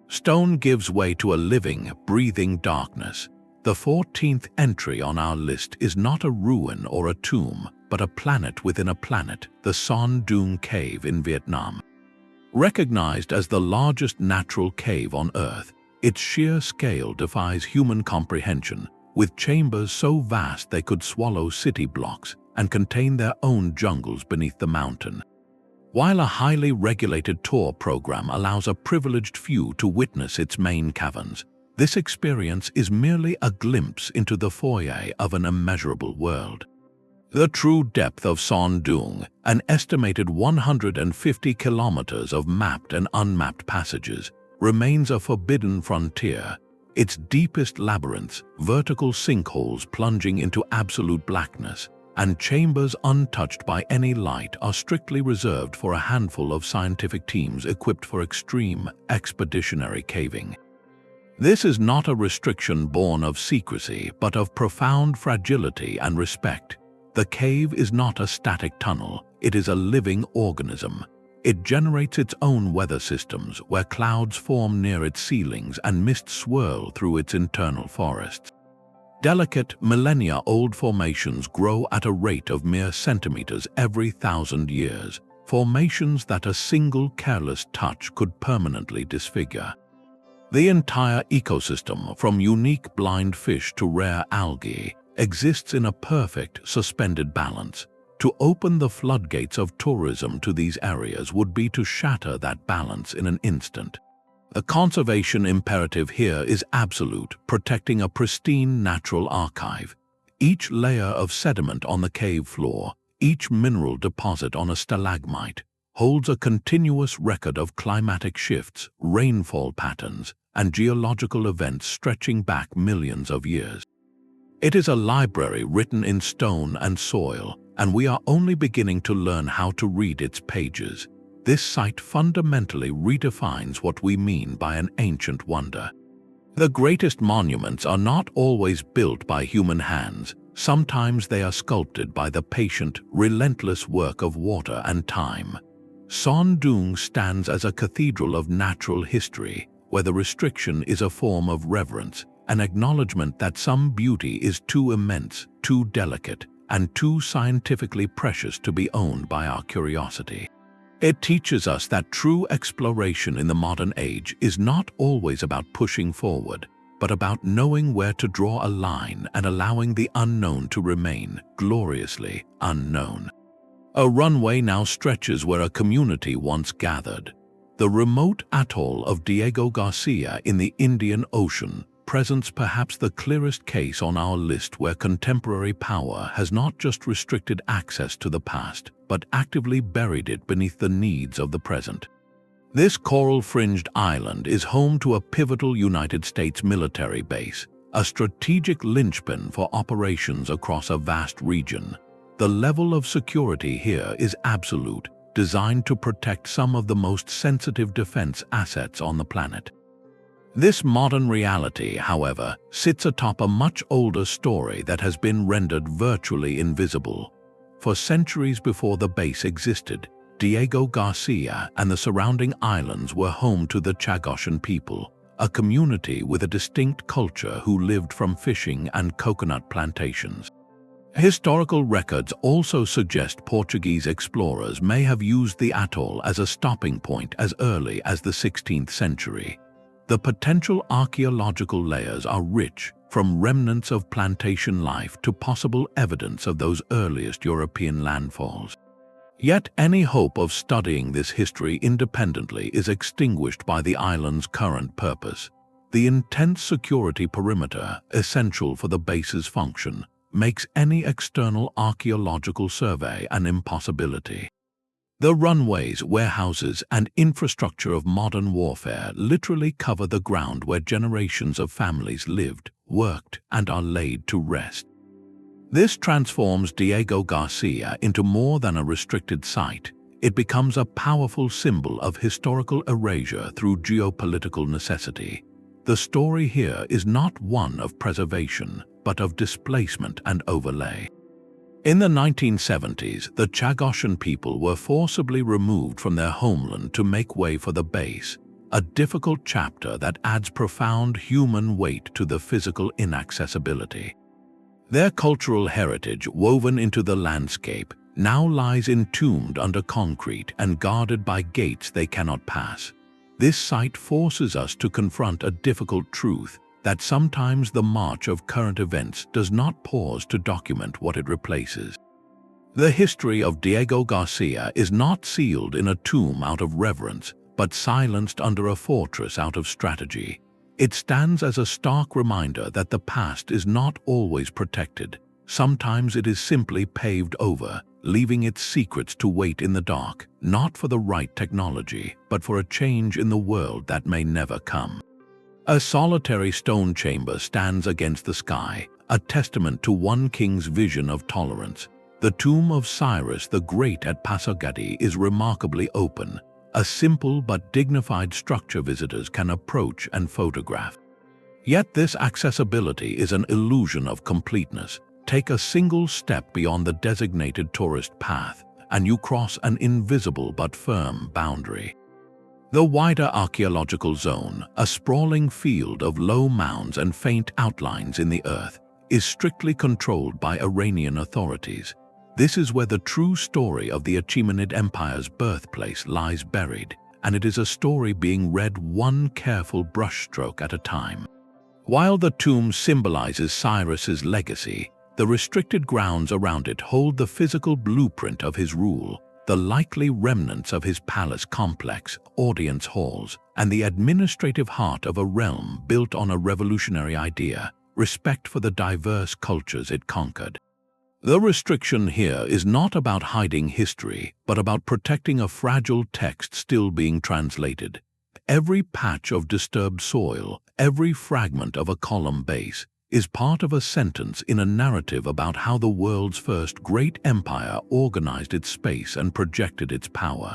S1: Stone gives way to a living, breathing darkness. The 14th entry on our list is not a ruin or a tomb, but a planet within a planet, the Son Doong Cave in Vietnam. Recognized as the largest natural cave on Earth, its sheer scale defies human comprehension, with chambers so vast they could swallow city blocks and contain their own jungles beneath the mountain. While a highly regulated tour program allows a privileged few to witness its main caverns, this experience is merely a glimpse into the foyer of an immeasurable world. The true depth of Son Doong, an estimated 150 kilometers of mapped and unmapped passages, remains a forbidden frontier. Its deepest labyrinths, vertical sinkholes plunging into absolute blackness, and chambers untouched by any light are strictly reserved for a handful of scientific teams equipped for extreme, expeditionary caving. This is not a restriction born of secrecy, but of profound fragility and respect. The cave is not a static tunnel, it is a living organism. It generates its own weather systems, where clouds form near its ceilings and mists swirl through its internal forests. Delicate, millennia-old formations grow at a rate of mere centimeters every 1,000 years, formations that a single careless touch could permanently disfigure. The entire ecosystem, from unique blind fish to rare algae, exists in a perfect, suspended balance. To open the floodgates of tourism to these areas would be to shatter that balance in an instant. The conservation imperative here is absolute, protecting a pristine natural archive. Each layer of sediment on the cave floor, each mineral deposit on a stalagmite, holds a continuous record of climatic shifts, rainfall patterns, and geological events stretching back millions of years. It is a library written in stone and soil, and we are only beginning to learn how to read its pages. This site fundamentally redefines what we mean by an ancient wonder. The greatest monuments are not always built by human hands. Sometimes they are sculpted by the patient, relentless work of water and time. Son Doong stands as a cathedral of natural history, where the restriction is a form of reverence, an acknowledgement that some beauty is too immense, too delicate, and too scientifically precious to be owned by our curiosity. It teaches us that true exploration in the modern age is not always about pushing forward, but about knowing where to draw a line and allowing the unknown to remain gloriously unknown. A runway now stretches where a community once gathered. The remote atoll of Diego Garcia in the Indian Ocean presents perhaps the clearest case on our list where contemporary power has not just restricted access to the past, but actively buried it beneath the needs of the present. This coral-fringed island is home to a pivotal United States military base, a strategic linchpin for operations across a vast region. The level of security here is absolute, designed to protect some of the most sensitive defense assets on the planet. This modern reality, however, sits atop a much older story that has been rendered virtually invisible. For centuries before the base existed, Diego Garcia and the surrounding islands were home to the Chagosian people, a community with a distinct culture who lived from fishing and coconut plantations. Historical records also suggest Portuguese explorers may have used the atoll as a stopping point as early as the 16th century. The potential archaeological layers are rich, from remnants of plantation life to possible evidence of those earliest European landfalls. Yet any hope of studying this history independently is extinguished by the island's current purpose. The intense security perimeter, essential for the base's function, makes any external archaeological survey an impossibility. The runways, warehouses, and infrastructure of modern warfare literally cover the ground where generations of families lived, worked, and are laid to rest. This transforms Diego Garcia into more than a restricted site. It becomes a powerful symbol of historical erasure through geopolitical necessity. The story here is not one of preservation, but of displacement and overlay. In the 1970s, the Chagosian people were forcibly removed from their homeland to make way for the base, a difficult chapter that adds profound human weight to the physical inaccessibility. Their cultural heritage, woven into the landscape, now lies entombed under concrete and guarded by gates they cannot pass. This site forces us to confront a difficult truth, that sometimes the march of current events does not pause to document what it replaces. The history of Diego Garcia is not sealed in a tomb out of reverence, but silenced under a fortress out of strategy. It stands as a stark reminder that the past is not always protected. Sometimes it is simply paved over, leaving its secrets to wait in the dark, not for the right technology, but for a change in the world that may never come. A solitary stone chamber stands against the sky, a testament to one king's vision of tolerance. The tomb of Cyrus the Great at Pasargadae is remarkably open, a simple but dignified structure visitors can approach and photograph. Yet this accessibility is an illusion of completeness. Take a single step beyond the designated tourist path, and you cross an invisible but firm boundary. The wider archaeological zone, a sprawling field of low mounds and faint outlines in the earth, is strictly controlled by Iranian authorities. This is where the true story of the Achaemenid Empire's birthplace lies buried, and it is a story being read one careful brushstroke at a time. While the tomb symbolizes Cyrus's legacy, The restricted grounds around it hold the physical blueprint of his rule, the likely remnants of his palace complex, audience halls, and the administrative heart of a realm built on a revolutionary idea: respect for the diverse cultures it conquered. The restriction here is not about hiding history, but about protecting a fragile text still being translated. Every patch of disturbed soil, every fragment of a column base, is part of a sentence in a narrative about how the world's first great empire organized its space and projected its power.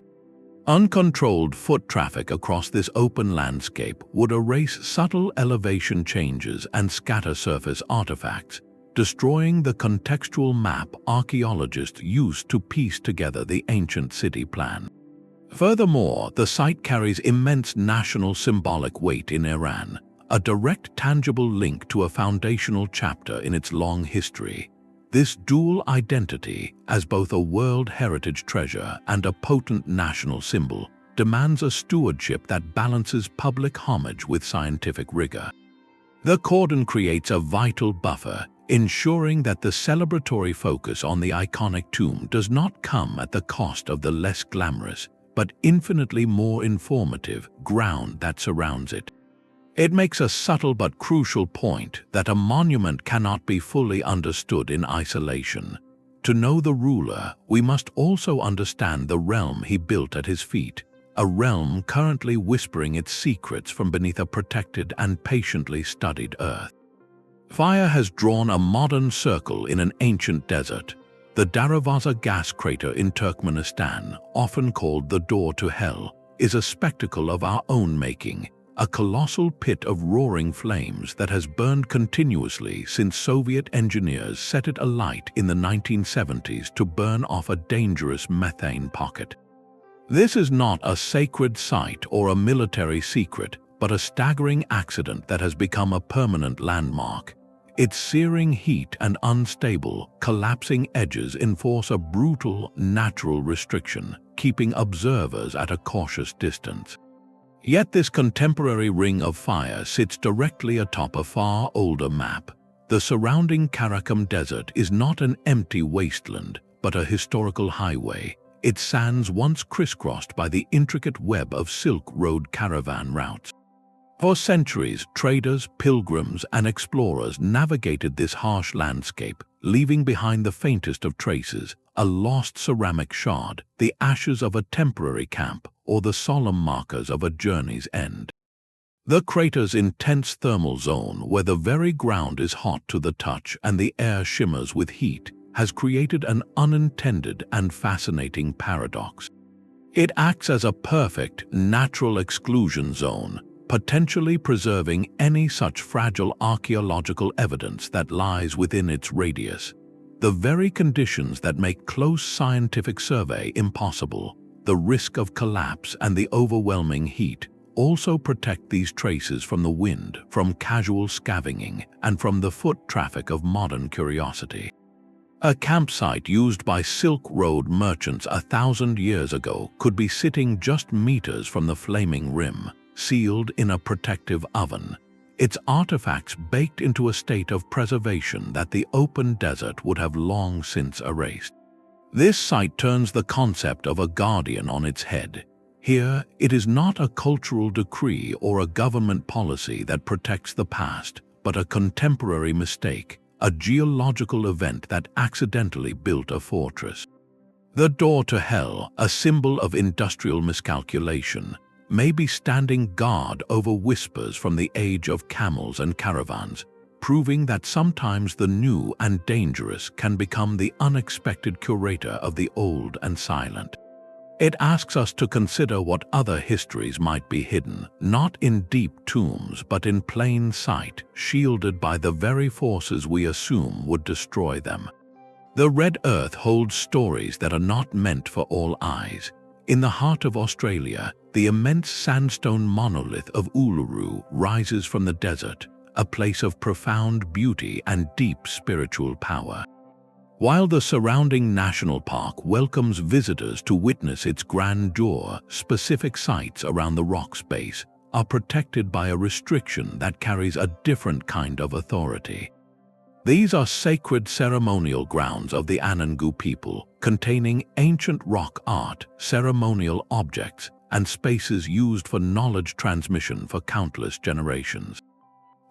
S1: Uncontrolled foot traffic across this open landscape would erase subtle elevation changes and scatter surface artifacts, destroying the contextual map archaeologists used to piece together the ancient city plan. Furthermore, the site carries immense national symbolic weight in Iran, a direct tangible link to a foundational chapter in its long history. This dual identity, as both a World Heritage treasure and a potent national symbol, demands a stewardship that balances public homage with scientific rigor. The cordon creates a vital buffer, ensuring that the celebratory focus on the iconic tomb does not come at the cost of the less glamorous, but infinitely more informative, ground that surrounds it. It makes a subtle but crucial point that a monument cannot be fully understood in isolation. To know the ruler, we must also understand the realm he built at his feet, a realm currently whispering its secrets from beneath a protected and patiently studied earth. Fire has drawn a modern circle in an ancient desert. The Darvaza gas crater in Turkmenistan, often called the door to hell, is a spectacle of our own making, a colossal pit of roaring flames that has burned continuously since Soviet engineers set it alight in the 1970s to burn off a dangerous methane pocket. This is not a sacred site or a military secret, but a staggering accident that has become a permanent landmark. Its searing heat and unstable, collapsing edges enforce a brutal, natural restriction, keeping observers at a cautious distance. Yet this contemporary ring of fire sits directly atop a far older map. The surrounding Karakum Desert is not an empty wasteland, but a historical highway, its sands once crisscrossed by the intricate web of Silk Road caravan routes. For centuries, traders, pilgrims, and explorers navigated this harsh landscape, leaving behind the faintest of traces, a lost ceramic shard, the ashes of a temporary camp, or the solemn markers of a journey's end. The crater's intense thermal zone, where the very ground is hot to the touch and the air shimmers with heat, has created an unintended and fascinating paradox. It acts as a perfect, natural exclusion zone, potentially preserving any such fragile archaeological evidence that lies within its radius. The very conditions that make close scientific survey impossible, the risk of collapse and the overwhelming heat, also protect these traces from the wind, from casual scavenging, and from the foot traffic of modern curiosity. A campsite used by Silk Road merchants 1,000 years ago could be sitting just meters from the flaming rim, sealed in a protective oven, its artifacts baked into a state of preservation that the open desert would have long since erased. This site turns the concept of a guardian on its head. Here, it is not a cultural decree or a government policy that protects the past, but a contemporary mistake, a geological event that accidentally built a fortress. The door to hell, a symbol of industrial miscalculation, may be standing guard over whispers from the age of camels and caravans, proving that sometimes the new and dangerous can become the unexpected curator of the old and silent. It asks us to consider what other histories might be hidden, not in deep tombs but in plain sight, shielded by the very forces we assume would destroy them. The Red Earth holds stories that are not meant for all eyes. In the heart of Australia, the immense sandstone monolith of Uluru rises from the desert, a place of profound beauty and deep spiritual power. While the surrounding national park welcomes visitors to witness its grandeur, specific sites around the rock's base are protected by a restriction that carries a different kind of authority. These are sacred ceremonial grounds of the Anangu people, containing ancient rock art, ceremonial objects, and spaces used for knowledge transmission for countless generations.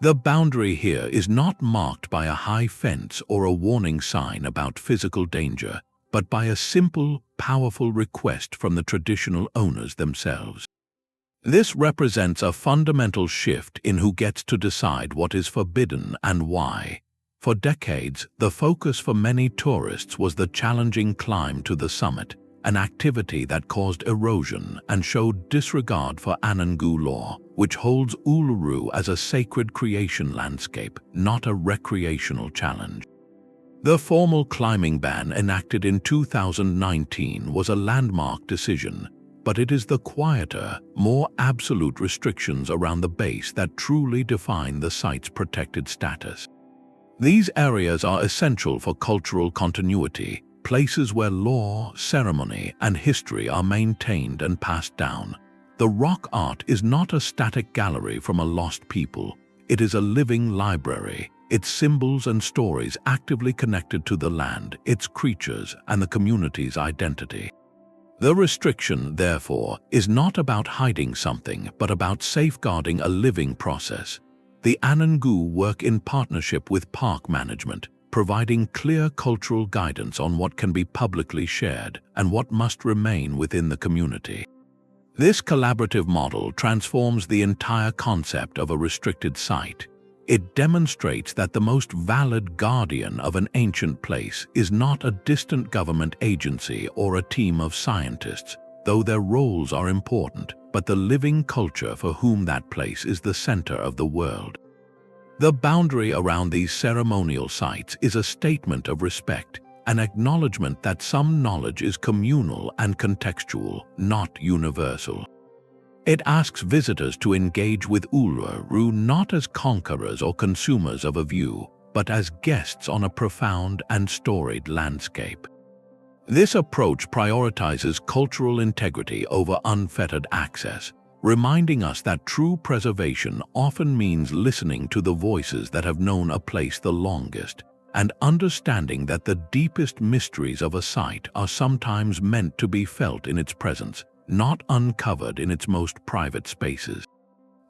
S1: The boundary here is not marked by a high fence or a warning sign about physical danger, but by a simple, powerful request from the traditional owners themselves. This represents a fundamental shift in who gets to decide what is forbidden and why. For decades, the focus for many tourists was the challenging climb to the summit, an activity that caused erosion and showed disregard for Anangu law, which holds Uluru as a sacred creation landscape, not a recreational challenge. The formal climbing ban enacted in 2019 was a landmark decision, but it is the quieter, more absolute restrictions around the base that truly define the site's protected status. These areas are essential for cultural continuity, places where law, ceremony, and history are maintained and passed down. The rock art is not a static gallery from a lost people. It is a living library, its symbols and stories actively connected to the land, its creatures, and the community's identity. The restriction, therefore, is not about hiding something, but about safeguarding a living process. The Anangu work in partnership with park management, providing clear cultural guidance on what can be publicly shared and what must remain within the community. This collaborative model transforms the entire concept of a restricted site. It demonstrates that the most valid guardian of an ancient place is not a distant government agency or a team of scientists, though their roles are important, but the living culture for whom that place is the center of the world. The boundary around these ceremonial sites is a statement of respect, an acknowledgement that some knowledge is communal and contextual, not universal. It asks visitors to engage with Uluru not as conquerors or consumers of a view, but as guests on a profound and storied landscape. This approach prioritizes cultural integrity over unfettered access, reminding us that true preservation often means listening to the voices that have known a place the longest, and understanding that the deepest mysteries of a site are sometimes meant to be felt in its presence, not uncovered in its most private spaces.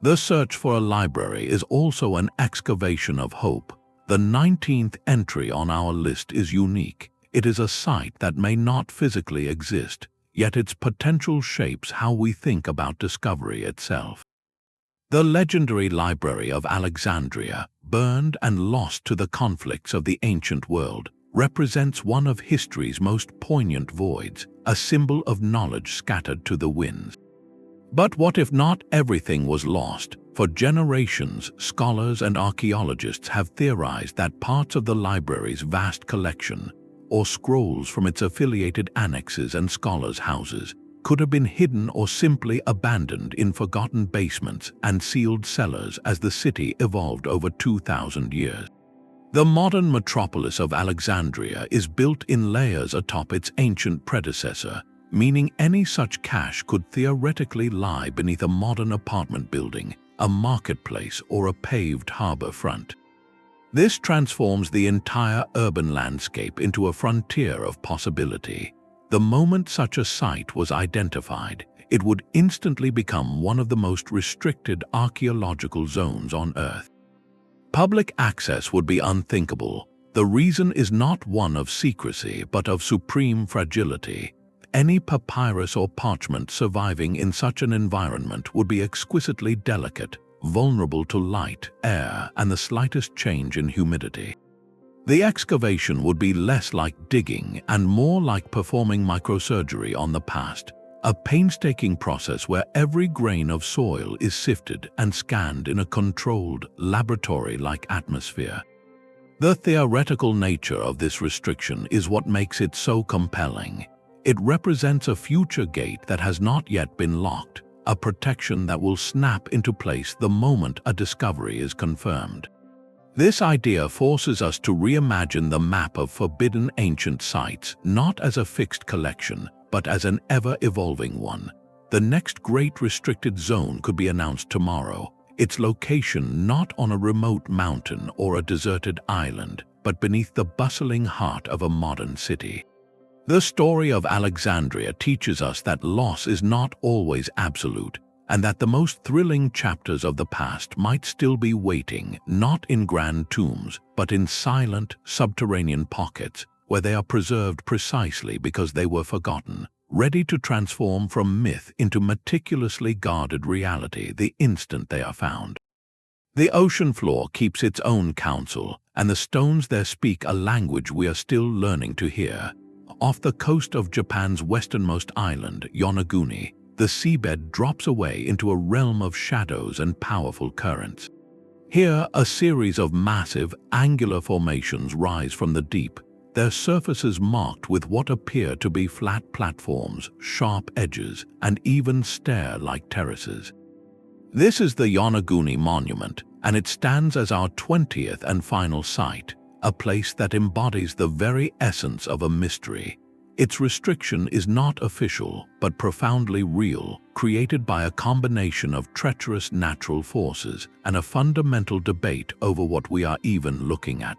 S1: The search for a library is also an excavation of hope. The 19th entry on our list is unique. It is a site that may not physically exist, yet its potential shapes how we think about discovery itself. The legendary Library of Alexandria, burned and lost to the conflicts of the ancient world, represents one of history's most poignant voids, a symbol of knowledge scattered to the winds. But what if not everything was lost? For generations, scholars and archaeologists have theorized that parts of the library's vast collection, or scrolls from its affiliated annexes and scholars' houses, could have been hidden or simply abandoned in forgotten basements and sealed cellars as the city evolved over 2,000 years. The modern metropolis of Alexandria is built in layers atop its ancient predecessor, meaning any such cache could theoretically lie beneath a modern apartment building, a marketplace, or a paved harbor front. This transforms the entire urban landscape into a frontier of possibility. The moment such a site was identified, it would instantly become one of the most restricted archaeological zones on Earth. Public access would be unthinkable. The reason is not one of secrecy, but of supreme fragility. Any papyrus or parchment surviving in such an environment would be exquisitely delicate, vulnerable to light, air, and the slightest change in humidity. The excavation would be less like digging and more like performing microsurgery on the past, a painstaking process where every grain of soil is sifted and scanned in a controlled, laboratory-like atmosphere. The theoretical nature of this restriction is what makes it so compelling. It represents a future gate that has not yet been locked, a protection that will snap into place the moment a discovery is confirmed. This idea forces us to reimagine the map of forbidden ancient sites not as a fixed collection, but as an ever-evolving one. The next great restricted zone could be announced tomorrow, its location not on a remote mountain or a deserted island, but beneath the bustling heart of a modern city. The story of Alexandria teaches us that loss is not always absolute, and that the most thrilling chapters of the past might still be waiting, not in grand tombs, but in silent, subterranean pockets, where they are preserved precisely because they were forgotten, ready to transform from myth into meticulously guarded reality the instant they are found. The ocean floor keeps its own counsel, and the stones there speak a language we are still learning to hear. Off the coast of Japan's westernmost island, Yonaguni, the seabed drops away into a realm of shadows and powerful currents. Here, a series of massive, angular formations rise from the deep, their surfaces marked with what appear to be flat platforms, sharp edges, and even stair-like terraces. This is the Yonaguni Monument, and it stands as our 20th and final site, a place that embodies the very essence of a mystery. Its restriction is not official, but profoundly real, created by a combination of treacherous natural forces and a fundamental debate over what we are even looking at.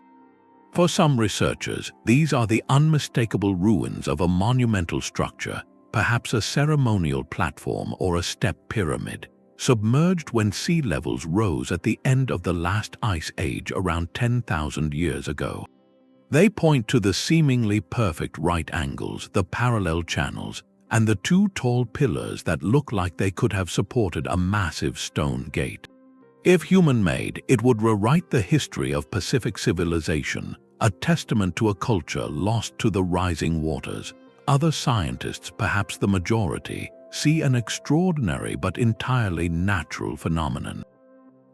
S1: For some researchers, these are the unmistakable ruins of a monumental structure, perhaps a ceremonial platform or a step pyramid, submerged when sea levels rose at the end of the last ice age around 10,000 years ago. They point to the seemingly perfect right angles, the parallel channels, and the two tall pillars that look like they could have supported a massive stone gate. If human-made, it would rewrite the history of Pacific civilization, a testament to a culture lost to the rising waters. Other scientists, perhaps the majority, see an extraordinary but entirely natural phenomenon.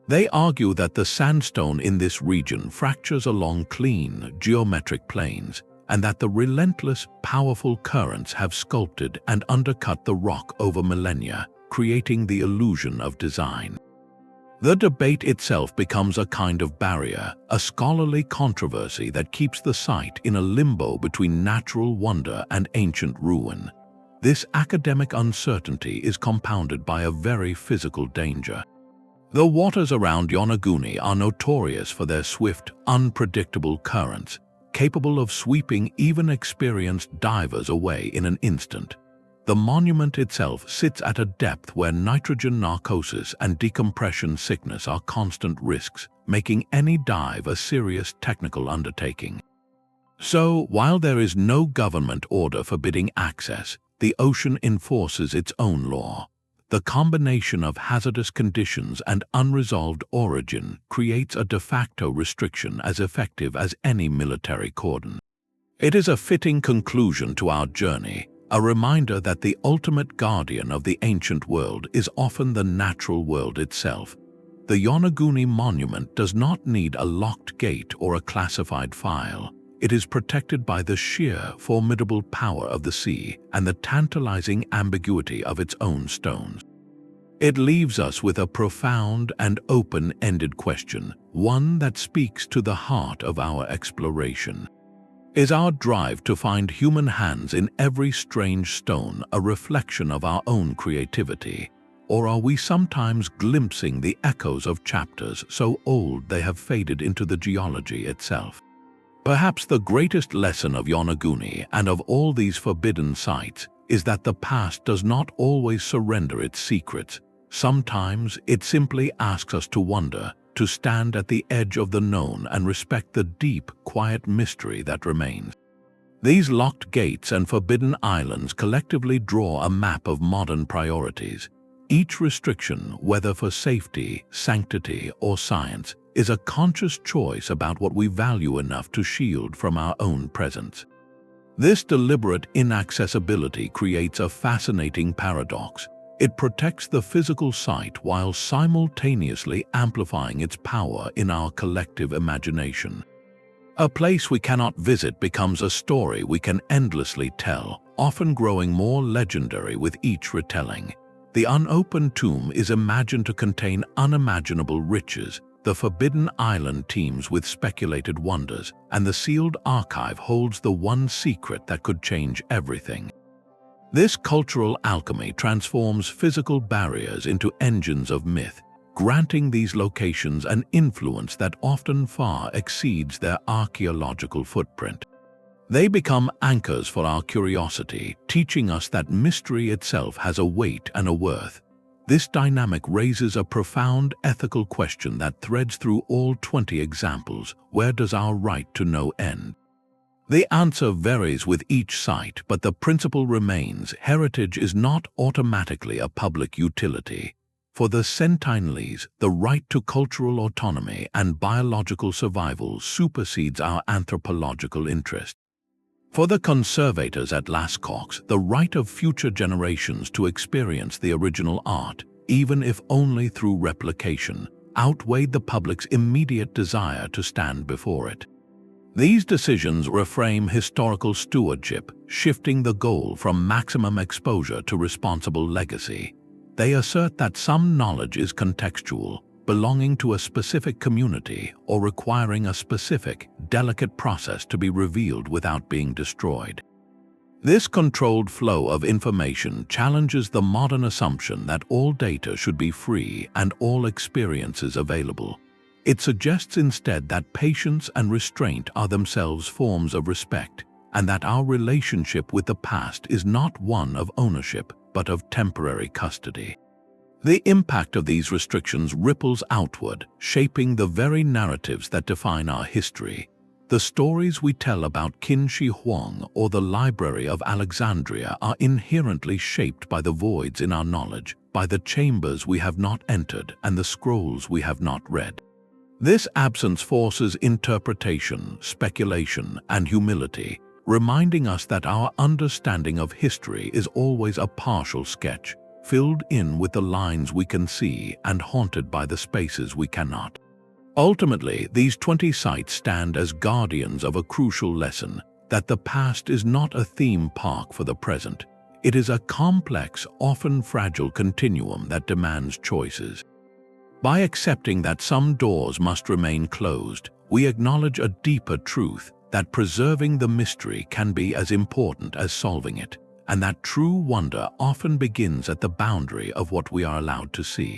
S1: They argue that the sandstone in this region fractures along clean, geometric planes, and that the relentless, powerful currents have sculpted and undercut the rock over millennia, creating the illusion of design. The debate itself becomes a kind of barrier, a scholarly controversy that keeps the site in a limbo between natural wonder and ancient ruin. This academic uncertainty is compounded by a very physical danger. The waters around Yonaguni are notorious for their swift, unpredictable currents, capable of sweeping even experienced divers away in an instant. The monument itself sits at a depth where nitrogen narcosis and decompression sickness are constant risks, making any dive a serious technical undertaking. So, while there is no government order forbidding access, the ocean enforces its own law. The combination of hazardous conditions and unresolved origin creates a de facto restriction as effective as any military cordon. It is a fitting conclusion to our journey, a reminder that the ultimate guardian of the ancient world is often the natural world itself. The Yonaguni Monument does not need a locked gate or a classified file. It is protected by the sheer, formidable power of the sea and the tantalizing ambiguity of its own stones. It leaves us with a profound and open-ended question, one that speaks to the heart of our exploration. Is our drive to find human hands in every strange stone a reflection of our own creativity, or are we sometimes glimpsing the echoes of chapters so old they have faded into the geology itself? Perhaps the greatest lesson of Yonaguni and of all these forbidden sites is that the past does not always surrender its secrets. Sometimes it simply asks us to wonder, to stand at the edge of the known and respect the deep, quiet mystery that remains. These locked gates and forbidden islands collectively draw a map of modern priorities. Each restriction, whether for safety, sanctity, or science, is a conscious choice about what we value enough to shield from our own presence. This deliberate inaccessibility creates a fascinating paradox. It protects the physical site while simultaneously amplifying its power in our collective imagination. A place we cannot visit becomes a story we can endlessly tell, often growing more legendary with each retelling. The unopened tomb is imagined to contain unimaginable riches. The forbidden island teems with speculated wonders, and the sealed archive holds the one secret that could change everything. This cultural alchemy transforms physical barriers into engines of myth, granting these locations an influence that often far exceeds their archaeological footprint. They become anchors for our curiosity, teaching us that mystery itself has a weight and a worth. This dynamic raises a profound ethical question that threads through all 20 examples. Where does our right to know end? The answer varies with each site, but the principle remains: heritage is not automatically a public utility. For the Sentinelese, the right to cultural autonomy and biological survival supersedes our anthropological interest. For the conservators at Lascaux, the right of future generations to experience the original art, even if only through replication, outweighed the public's immediate desire to stand before it. These decisions reframe historical stewardship, shifting the goal from maximum exposure to responsible legacy. They assert that some knowledge is contextual, belonging to a specific community or requiring a specific, delicate process to be revealed without being destroyed. This controlled flow of information challenges the modern assumption that all data should be free and all experiences available. It suggests instead that patience and restraint are themselves forms of respect, and that our relationship with the past is not one of ownership, but of temporary custody. The impact of these restrictions ripples outward, shaping the very narratives that define our history. The stories we tell about Qin Shi Huang or the Library of Alexandria are inherently shaped by the voids in our knowledge, by the chambers we have not entered and the scrolls we have not read. This absence forces interpretation, speculation, and humility, reminding us that our understanding of history is always a partial sketch, filled in with the lines we can see and haunted by the spaces we cannot. Ultimately, these 20 sites stand as guardians of a crucial lesson: that the past is not a theme park for the present. It is a complex, often fragile continuum that demands choices. By accepting that some doors must remain closed, we acknowledge a deeper truth: that preserving the mystery can be as important as solving it, and that true wonder often begins at the boundary of what we are allowed to see.